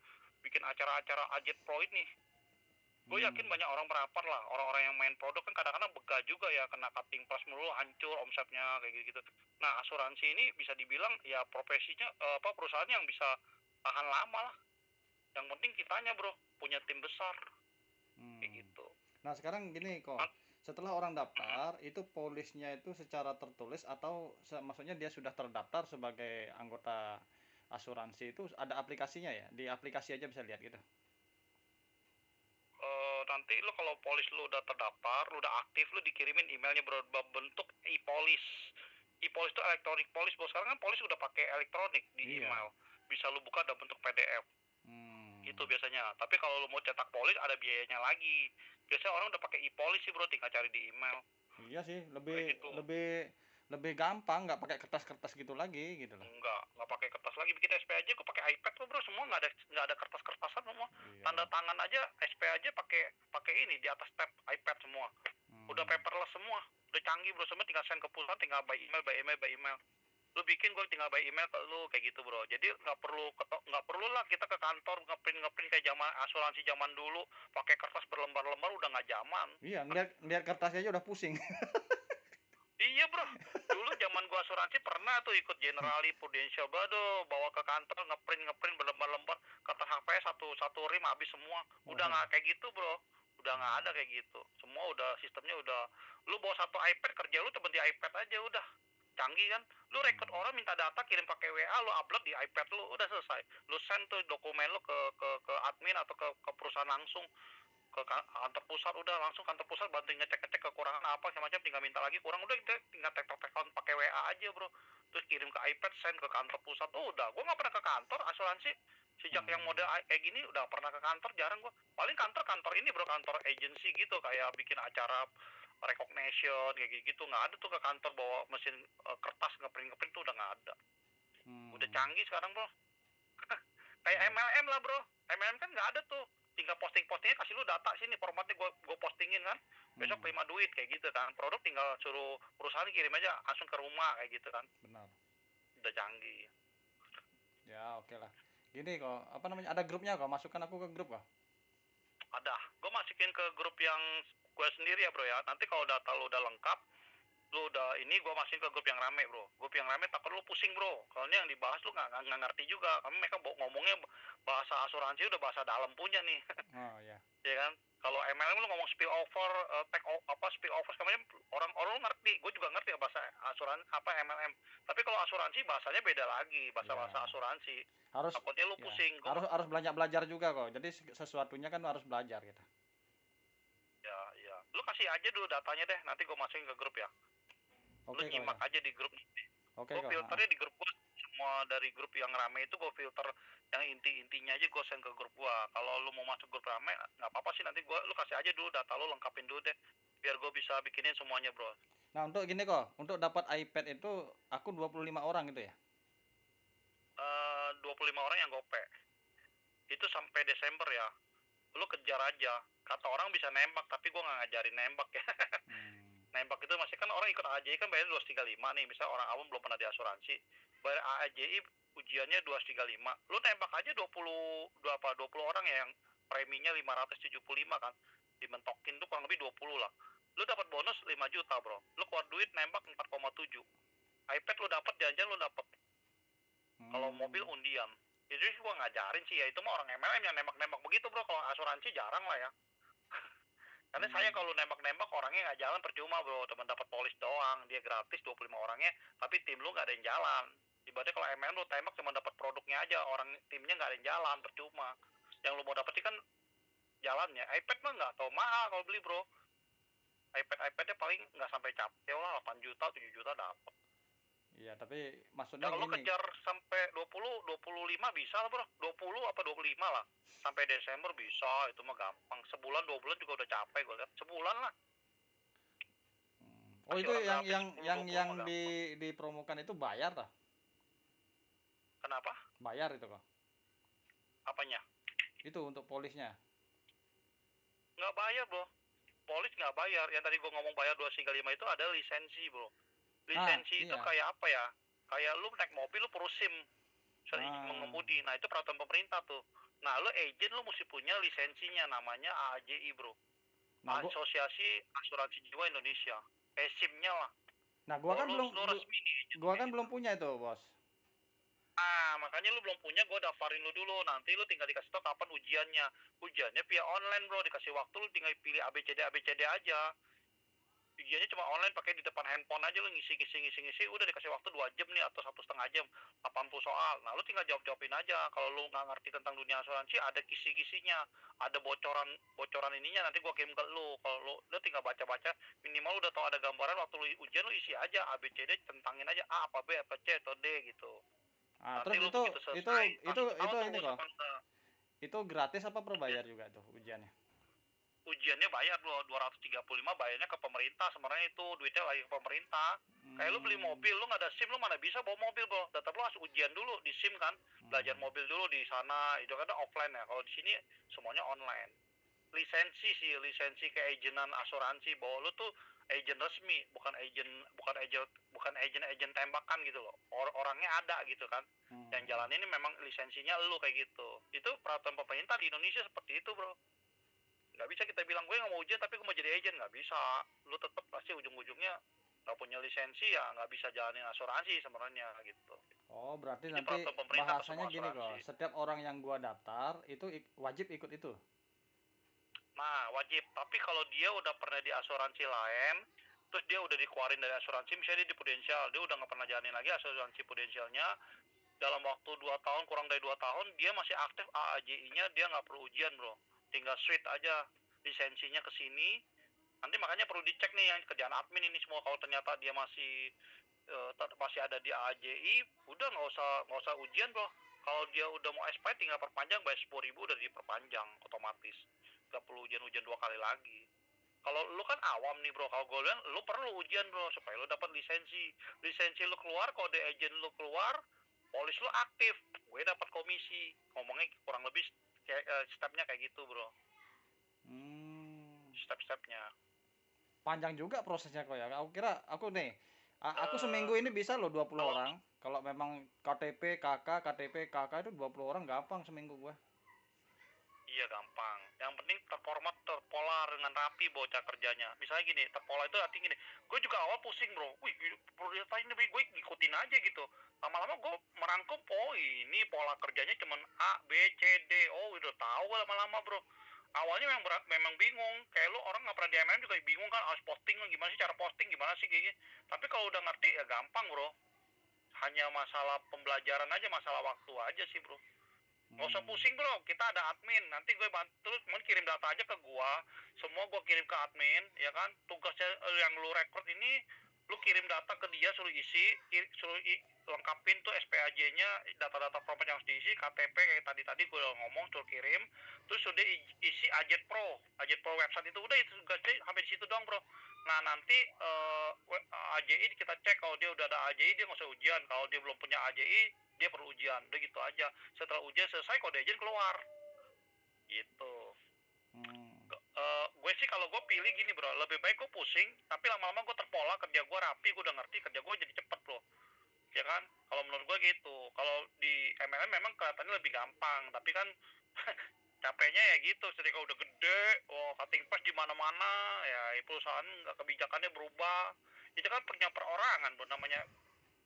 bikin acara-acara Ajet Pro ini. Gue yakin banyak orang merapat lah, orang-orang yang main produk kan kadang-kadang begah juga ya, kena cutting price mulu, hancur omsetnya kayak gitu. Nah asuransi ini bisa dibilang ya profesinya perusahaan yang bisa tahan lama lah. Yang penting kitanya bro punya tim besar kayak gitu. Nah sekarang gini kok, setelah orang daftar itu polisnya itu secara tertulis atau maksudnya dia sudah terdaftar sebagai anggota asuransi itu ada aplikasinya ya, di aplikasi aja bisa lihat gitu. Nanti lu kalau polis lu udah terdaftar, lu udah aktif, lu dikirimin emailnya berbentuk e-polis. E-polis itu elektronik polis, bos. Sekarang kan polis udah pakai elektronik di email. Bisa lu buka dalam bentuk PDF. Gitu biasanya. Tapi kalau lu mau cetak polis ada biayanya lagi. Biasanya orang udah pakai e-polis sih bro, tinggal cari di email. Iya sih, lebih gampang, nggak pakai kertas-kertas gitu lagi gitu loh. Nggak pakai kertas lagi. Bikin SP aja gue pakai iPad tuh bro, semua nggak ada kertas-kertasan semua. Tanda tangan aja SP aja pakai ini di atas tab iPad semua. Udah paperless semua, udah canggih bro, semua tinggal send ke pusat, tinggal by email. Lu bikin gue tinggal by email ke lu kayak gitu bro. Jadi nggak perlu lah kita ke kantor ngeprint kayak zaman asuransi zaman dulu pakai kertas berlembar-lembar, udah nggak zaman. Iya, lihat kertasnya aja udah pusing. Iya bro, dulu zaman gua asuransi pernah tuh ikut Generali Prudential Bado, bawa ke kantor ngeprint berlembar-lembar, kata HP satu rim habis semua. Udah nggak kayak gitu bro, udah nggak ada kayak gitu. Semua udah sistemnya udah, lu bawa satu iPad kerja lu cuma di iPad aja udah. Canggih kan, lu rekrut orang minta data kirim pakai WA, lu upload di iPad lu udah selesai. Lu send tuh dokumen lu ke admin atau ke perusahaan langsung, ke kantor pusat, udah langsung kantor pusat bantuin ngecek kekurangan apa semacam, tinggal minta lagi kurang, udah kita tinggal tektok pakai WA aja bro, terus kirim ke iPad, send ke kantor pusat. Udah gue nggak pernah ke kantor asuransi sejak yang model kayak gini, udah pernah ke kantor jarang gue. Paling kantor ini bro, kantor agency gitu, kayak bikin acara recognition kayak gitu, nggak ada tuh ke kantor bawa mesin kertas ngeprint tuh udah nggak ada. Udah canggih sekarang bro. Kayak MLM lah bro, MLM kan nggak ada tuh, tinggal postingnya kasih lu data sini, formatnya gue postingin kan, besok terima duit kayak gitu kan. Produk tinggal suruh perusahaan kirim aja langsung ke rumah kayak gitu kan. Benar. Udah canggih. Ya oke lah. Gini kok, apa namanya, ada grupnya kok, masukkan aku ke grup kok. Ada, gue masukin ke grup yang gue sendiri ya bro ya. Nanti kalau data lu udah lengkap, lu udah ini, gue masukin ke grup yang rame bro. Grup yang rame takut lu pusing bro, soalnya yang dibahas lu nggak ngerti juga, karena mereka ngomongnya bahasa asuransi udah bahasa dalam punya nih. Oh ya. Ya kan, kalau MLM lu ngomong spill over, spill over semuanya orang ngerti, gue juga ngerti bahasa asuransi apa MLM. Tapi kalau asuransi bahasanya beda lagi, bahasa asuransi. Harus takutnya lu pusing. Harus belajar juga kok. Jadi sesuatunya kan harus belajar gitu. Ya. Lu kasih aja dulu datanya deh, nanti gue masukin ke grup ya. Lu nyimak aja di grup. Gue filternya di grup gue, semua dari grup yang rame itu gue filter yang intinya aja, gue send ke grup gue. Kalau lu mau masuk grup rame nggak apa-apa sih, nanti lu kasih aja dulu data lu, lengkapin dulu deh biar gue bisa bikinin semuanya bro. Nah untuk gini kok, untuk dapat iPad itu aku 25 orang gitu ya? 25 orang yang gope itu sampai Desember ya. Lu kejar aja, kata orang bisa nembak tapi gue nggak ngajarin nembak ya. Nembak itu masih kan orang ikut AJI kan bayar 235 nih, misalnya orang awam belum pernah di asuransi, bayar AJI ujiannya 235, lu tembak aja 20 orang ya, yang preminya 575 kan, dimentokin tuh kurang lebih 20 lah, lu dapat bonus 5 juta bro, lu keluar duit nembak 4,7, iPad lu dapat, jajan lu dapat, kalau mobil undian. Itu sih gua ngajarin sih ya, itu mah orang MLM yang nembak-nembak begitu bro, kalau asuransi jarang lah ya. Karena saya kalau nembak-nembak orangnya nggak jalan percuma bro, cuma dapat polis doang, dia gratis 25 orangnya, tapi tim lu nggak ada yang jalan. Ibaratnya kalau MLM lu tembak cuma dapat produknya aja, orang timnya nggak ada yang jalan, percuma. Yang lu mau dapetin kan jalannya. iPad mah nggak tau mahal kalau beli bro. iPadnya paling nggak sampai capek lah, 8 juta, 7 juta dapat. Iya, tapi maksudnya kalau gini. kejar sampai 25 bisa lah bro, 20 apa 25 lah. Sampai Desember bisa, itu mah gampang. Sebulan 2 bulan juga udah capek gue lihat. Sebulan lah. Oh itu yang dipromokan itu bayar lah. Kenapa? Bayar itu kok. Apanya? Itu untuk polisnya. Nggak bayar bro. Polis nggak bayar. Yang tadi gue ngomong bayar 235 itu ada lisensi bro. Lisensi itu kayak apa ya? Kayak lu naik mobil lu perlu SIM. surat izin mengemudi. Nah itu peraturan pemerintah tuh. Nah lu agent lu mesti punya lisensinya, namanya AAJI bro, Nah, Asosiasi Asuransi Jiwa Indonesia, SIM-nya lah. gua kan belum Lu resmi nih agent gua kayak kan gitu. belum punya itu, Bos. Makanya lu belum punya, gue daftarin lu dulu. Nanti lu tinggal dikasih tau kapan ujiannya. Ujiannya via online bro, dikasih waktu lu tinggal pilih ABCD aja. Ujiannya cuma online, pakai di depan handphone aja, lu ngisi, udah dikasih waktu 2 jam nih atau 1,5 jam, 80 soal. Nah lu tinggal jawabin aja. Kalau lu nggak ngerti tentang dunia asuransi, ada kisi-kisinya, ada bocoran ininya, nanti gua kirim ke lu. Kalau lu tinggal baca-baca, minimal lu udah tahu ada gambaran. Waktu lu ujian lu isi aja ABCD, centangin aja A apa B apa C atau D gitu. Nanti Terus lu begitu selesai, langsung itu ketahuan tuh ini lulus kok. apa enggak. Itu gratis apa berbayar juga tuh ujiannya? Ujiannya bayar bro, 235 bayarnya ke pemerintah. Sebenarnya itu duitnya lagi ke pemerintah. Kayak lu beli mobil, lu nggak ada SIM, lu mana bisa bawa mobil bro. Tetap lu harus ujian dulu di SIM kan, belajar mobil dulu di sana. Itu kan offline ya. Kalau di sini semuanya online. Lisensi ke agentan asuransi, bahwa lu tuh agent resmi, bukan agent tembakan gitu loh. Orangnya ada gitu kan. Yang jalan ini memang lisensinya lu kayak gitu. Itu peraturan pemerintah di Indonesia seperti itu bro. Nggak bisa kita bilang gue nggak mau ujian tapi gue mau jadi agent, nggak bisa. Lu tetap pasti ujung-ujungnya nggak punya lisensi, ya nggak bisa jalanin asuransi sebenarnya gitu. Oh, berarti Ini nanti peraturan pemerintah ke bahasanya semua gini asuransi. kok, setiap orang yang gua daftar itu wajib ikut itu. Nah wajib, tapi kalau dia udah pernah di asuransi lain, terus dia udah dikeluarin dari asuransi, misalnya dia di Prudential, dia udah nggak pernah jalanin lagi asuransi Prudentialnya, dalam waktu 2 tahun, kurang dari 2 tahun, dia masih aktif AAJI-nya, dia nggak perlu ujian bro, tinggal switch aja lisensinya ke sini. Nanti makanya perlu dicek nih yang kerjaan admin ini semua, kalau ternyata dia masih ada di AJI, udah nggak usah ujian bro. Kalau dia udah mau expired, tinggal perpanjang, bayar 10.000 udah diperpanjang otomatis, nggak perlu ujian 2 kali lagi. Kalau lu kan awam nih bro, kalau gue bilang lu perlu ujian bro supaya lu dapat lisensi lu keluar, kode agent lu keluar, polis lu aktif, gue dapat komisi. Ngomongnya kurang lebih kayak stepnya kayak gitu bro. Step-stepnya Panjang juga prosesnya kok ya. Aku seminggu ini bisa loh 20 kalau orang. Kalau memang KTP, KK itu 20 orang gampang seminggu gua. iya gampang. Yang penting terformat, terpola dengan rapi bocah kerjanya. Misalnya gini, terpola itu artinya gini. Gue juga awal pusing bro. Wih, prioritas ini gue ngikutin aja gitu. Lama-lama gue merangkum, oh ini pola kerjanya cuman A, B, C, D. Oh udah tahu lama-lama bro. Awalnya memang bingung. Kayak lu orang nggak pernah di MLM juga bingung kan, harus posting gimana sih, cara posting gimana sih kayak gini. Tapi kalau udah ngerti ya gampang bro. Hanya masalah pembelajaran aja, masalah waktu aja sih bro. Nggak usah pusing bro, kita ada admin, nanti gue bantu, cuman kirim data aja ke gua, semua gua kirim ke admin, ya kan. Tugasnya yang lu rekrut ini, lu kirim data ke dia, suruh lengkapin tuh SPAJ-nya, data-data proper yang harus diisi, KTP kayak tadi gue udah ngomong, suruh kirim, terus sudah isi Ajet Pro website itu, udah itu tugasnya sampai di situ doang bro. Nah nanti AJI kita cek, kalau dia udah ada AJI dia nggak usah ujian, kalau dia belum punya AJI dia perlu ujian, udah gitu aja. Setelah ujian selesai, kode agent keluar gitu. Gue sih kalau gue pilih gini bro, lebih baik gue pusing tapi lama-lama gue terpola, kerja gue rapi, gue udah ngerti, kerja gue jadi cepet bro, ya kan. Kalau menurut gue gitu. Kalau di MLM memang kelihatannya lebih gampang, tapi kan capeknya ya gitu. Ketika udah gede, cutting price di mana-mana, ya perusahaan nggak, kebijakannya berubah. Itu kan punya perorangan bro, namanya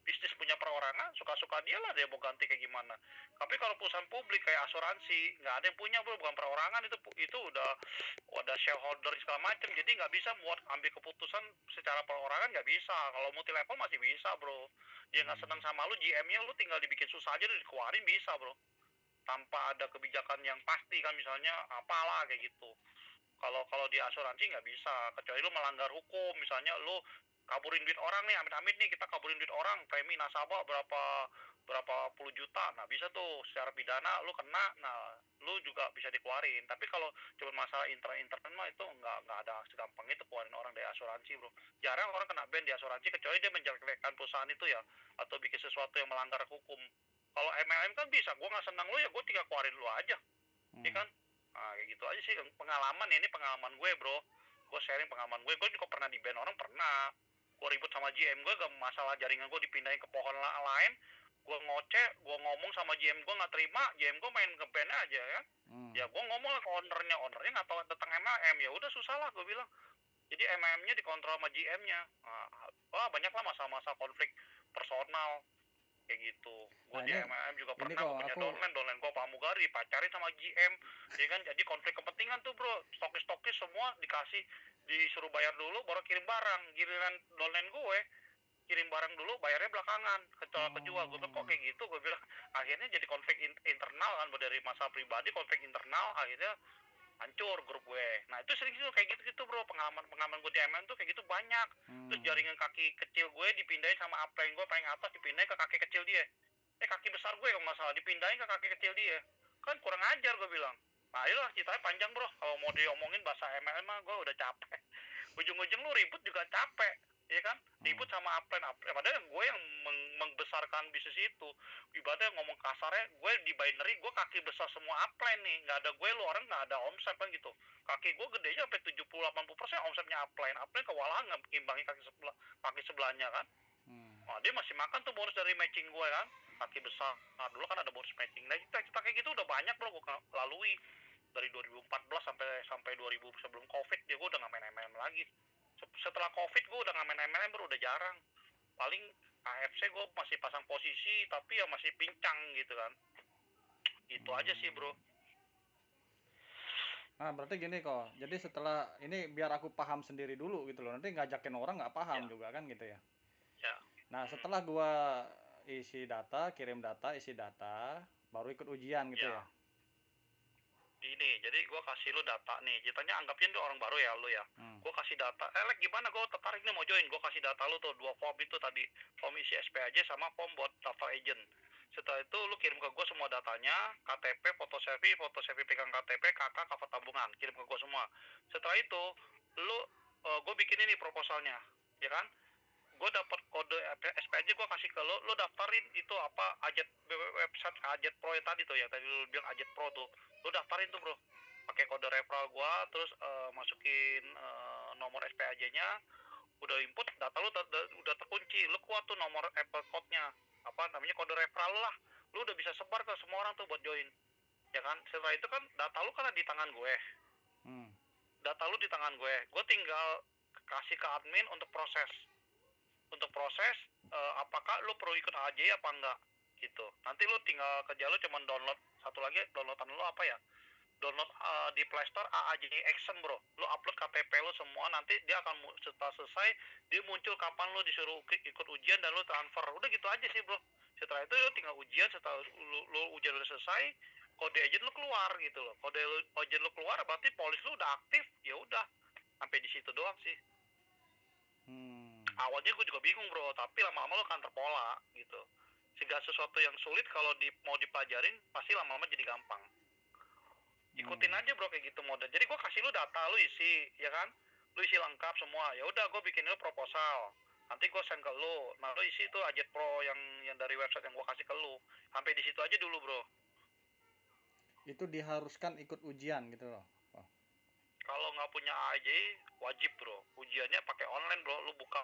bisnis punya perorangan, suka-suka dia lah dia mau ganti kayak gimana. Tapi kalau perusahaan publik kayak asuransi, nggak ada yang punya bro, bukan perorangan, itu udah shareholder segala macam, jadi nggak bisa buat ambil keputusan secara perorangan, nggak bisa. Kalau multi level masih bisa bro, dia nggak senang sama lu, GM-nya lu tinggal dibikin susah aja, lu dikeluarin bisa bro, tanpa ada kebijakan yang pasti kan, misalnya apalah kayak gitu. Kalau di asuransi nggak bisa, kecuali lu melanggar hukum, misalnya lu kaburin duit orang nih, amit-amit nih kita kaburin duit orang, premi nasabah berapa puluh juta, nah bisa tuh secara pidana lu kena, nah lu juga bisa dikeluarin. Tapi kalau cuma masalah internal mah itu nggak ada segampang itu keluarin orang dari asuransi bro. Jarang orang kena ban di asuransi, kecuali dia menjelek-jelekan perusahaan itu ya, atau bikin sesuatu yang melanggar hukum. Kalau MLM kan bisa, gue nggak senang lu ya gue tinggal keluarin lu aja, ya kan. Nah kayak gitu aja sih pengalaman ya, ini pengalaman gue bro, gue sharing pengalaman gue juga pernah di ban orang, pernah gue ribut sama GM gue, gak masalah jaringan gue dipindahin ke pohon lain, Gue ngoceh, gue ngomong sama GM gue nggak terima, GM gue main ngeband aja ya. Ya gue ngomong lah ke ownernya nggak tahu tentang MLM, ya udah susah lah gue bilang. Jadi MLM-nya dikontrol sama GM-nya. Wah banyak lah masa-masa konflik personal kayak gitu. Gue Nah di ini MLM juga ini pernah, kok gue punya aku downline gue pramugari, pacarin sama GM, ya kan, jadi konflik kepentingan tuh bro, stokis semua dikasih, disuruh bayar dulu baru kirim barang, giliran downline gue kirim barang dulu bayarnya belakangan kejual. Gue bilang kok kayak gitu, gue bilang akhirnya jadi konflik internal kan, dari masa pribadi konflik internal, akhirnya hancur grup gue. Nah itu sering tuh kayak gitu bro, pengalaman gue di MLM tuh kayak gitu banyak. Terus jaringan kaki kecil gue dipindahin sama upline gue paling atas, dipindahin ke kaki kecil dia, kaki besar gue kalau nggak salah dipindahin ke kaki kecil dia, kan kurang ajar gue bilang. Nah itulah ceritanya panjang bro, kalau mau diomongin bahasa MLM mah gue udah capek. Ujung-ujung lu ribut juga capek, ya kan, ribut sama upline, padahal gue yang membesarkan bisnis itu. Ibaratnya ngomong kasarnya, gue di binary gue kaki besar semua upline nih, nggak ada gue, lu orang nggak ada omset kan gitu. Kaki gue gedenya sampai 70-80% omsetnya upline kewalahan nggak ngimbangi kaki sebelahnya kan. Nah, dia masih makan tuh bonus dari matching gue kan, kaki besar. Nah dulu kan ada bonus matching. Nah kita kayak gitu udah banyak bro gue lalui dari 2014 sampai 2000 sebelum covid. Dia gue udah nggak main MLM lagi. Setelah covid gue udah nggak main MLM bro, udah jarang. Paling AFC gue masih pasang posisi tapi ya masih pincang gitu kan. Itu aja sih bro. Nah berarti gini kok, jadi setelah ini biar aku paham sendiri dulu gitu loh, nanti ngajakin orang nggak paham juga kan gitu ya. Ya. Nah setelah gua isi data, kirim data, isi data, baru ikut ujian gitu ya. Ini jadi gue kasih lu data nih, ceritanya anggapin tuh orang baru ya lu ya. Gue kasih data, Lek gimana, gue tertarik nih mau join. Gue kasih data lu tuh 2 form itu tadi, form isi SPAJ sama form buat daftar agent. Setelah itu lu kirim ke gue semua datanya, KTP, foto selfie pegang KTP, KK, cover tabungan, kirim ke gue semua. Setelah itu lu gue bikin ini proposalnya, ya kan. Gue dapat kode SPAJ, gue kasih ke lo daftarin itu apa, Ajet, website Ajet Pro ya tadi tuh, ya tadi lu bilang Ajet Pro tuh, lo daftarin tuh bro, pakai kode referral gue, terus masukin nomor SPAJ-nya, udah input data lu udah terkunci, lu kuat tuh nomor Apple code-nya, apa namanya, kode referral lah, lu udah bisa sebar ke semua orang tuh buat join, ya kan. Setelah itu kan data lu kan ada di tangan gue, data lu di tangan gue tinggal kasih ke admin untuk proses, apakah lu perlu ikut AJ apa enggak gitu. Nanti lu tinggal kerja lu cuman download satu lagi, downloadan lu apa ya, download di Play Store AAJ Action bro. Lu upload KTP lu semua, nanti dia akan setelah selesai dia muncul kapan lu disuruh ikut ujian dan lu transfer. Udah gitu aja sih bro. Setelah itu lu tinggal ujian, setelah lu ujian udah selesai, kode agent lu keluar gitu loh. Kode agent lu keluar berarti polis lu udah aktif, ya udah. Sampai di situ doang sih. Awalnya gue juga bingung bro, tapi lama-lama lo akan terpola gitu. Segala sesuatu yang sulit kalau mau dipelajarin pasti lama-lama jadi gampang. Ikutin aja bro kayak gitu model. Jadi gue kasih lu data, lu isi, ya kan? Lu isi lengkap semua. Ya udah gue bikin lu proposal. Nanti gue send ke lu. Nah lu isi tuh Ajet Pro yang dari website yang gue kasih ke lu. Sampai di situ aja dulu bro. Itu diharuskan ikut ujian gitu loh. Kalau nggak punya AJ wajib bro. Ujiannya pakai online bro. Lu buka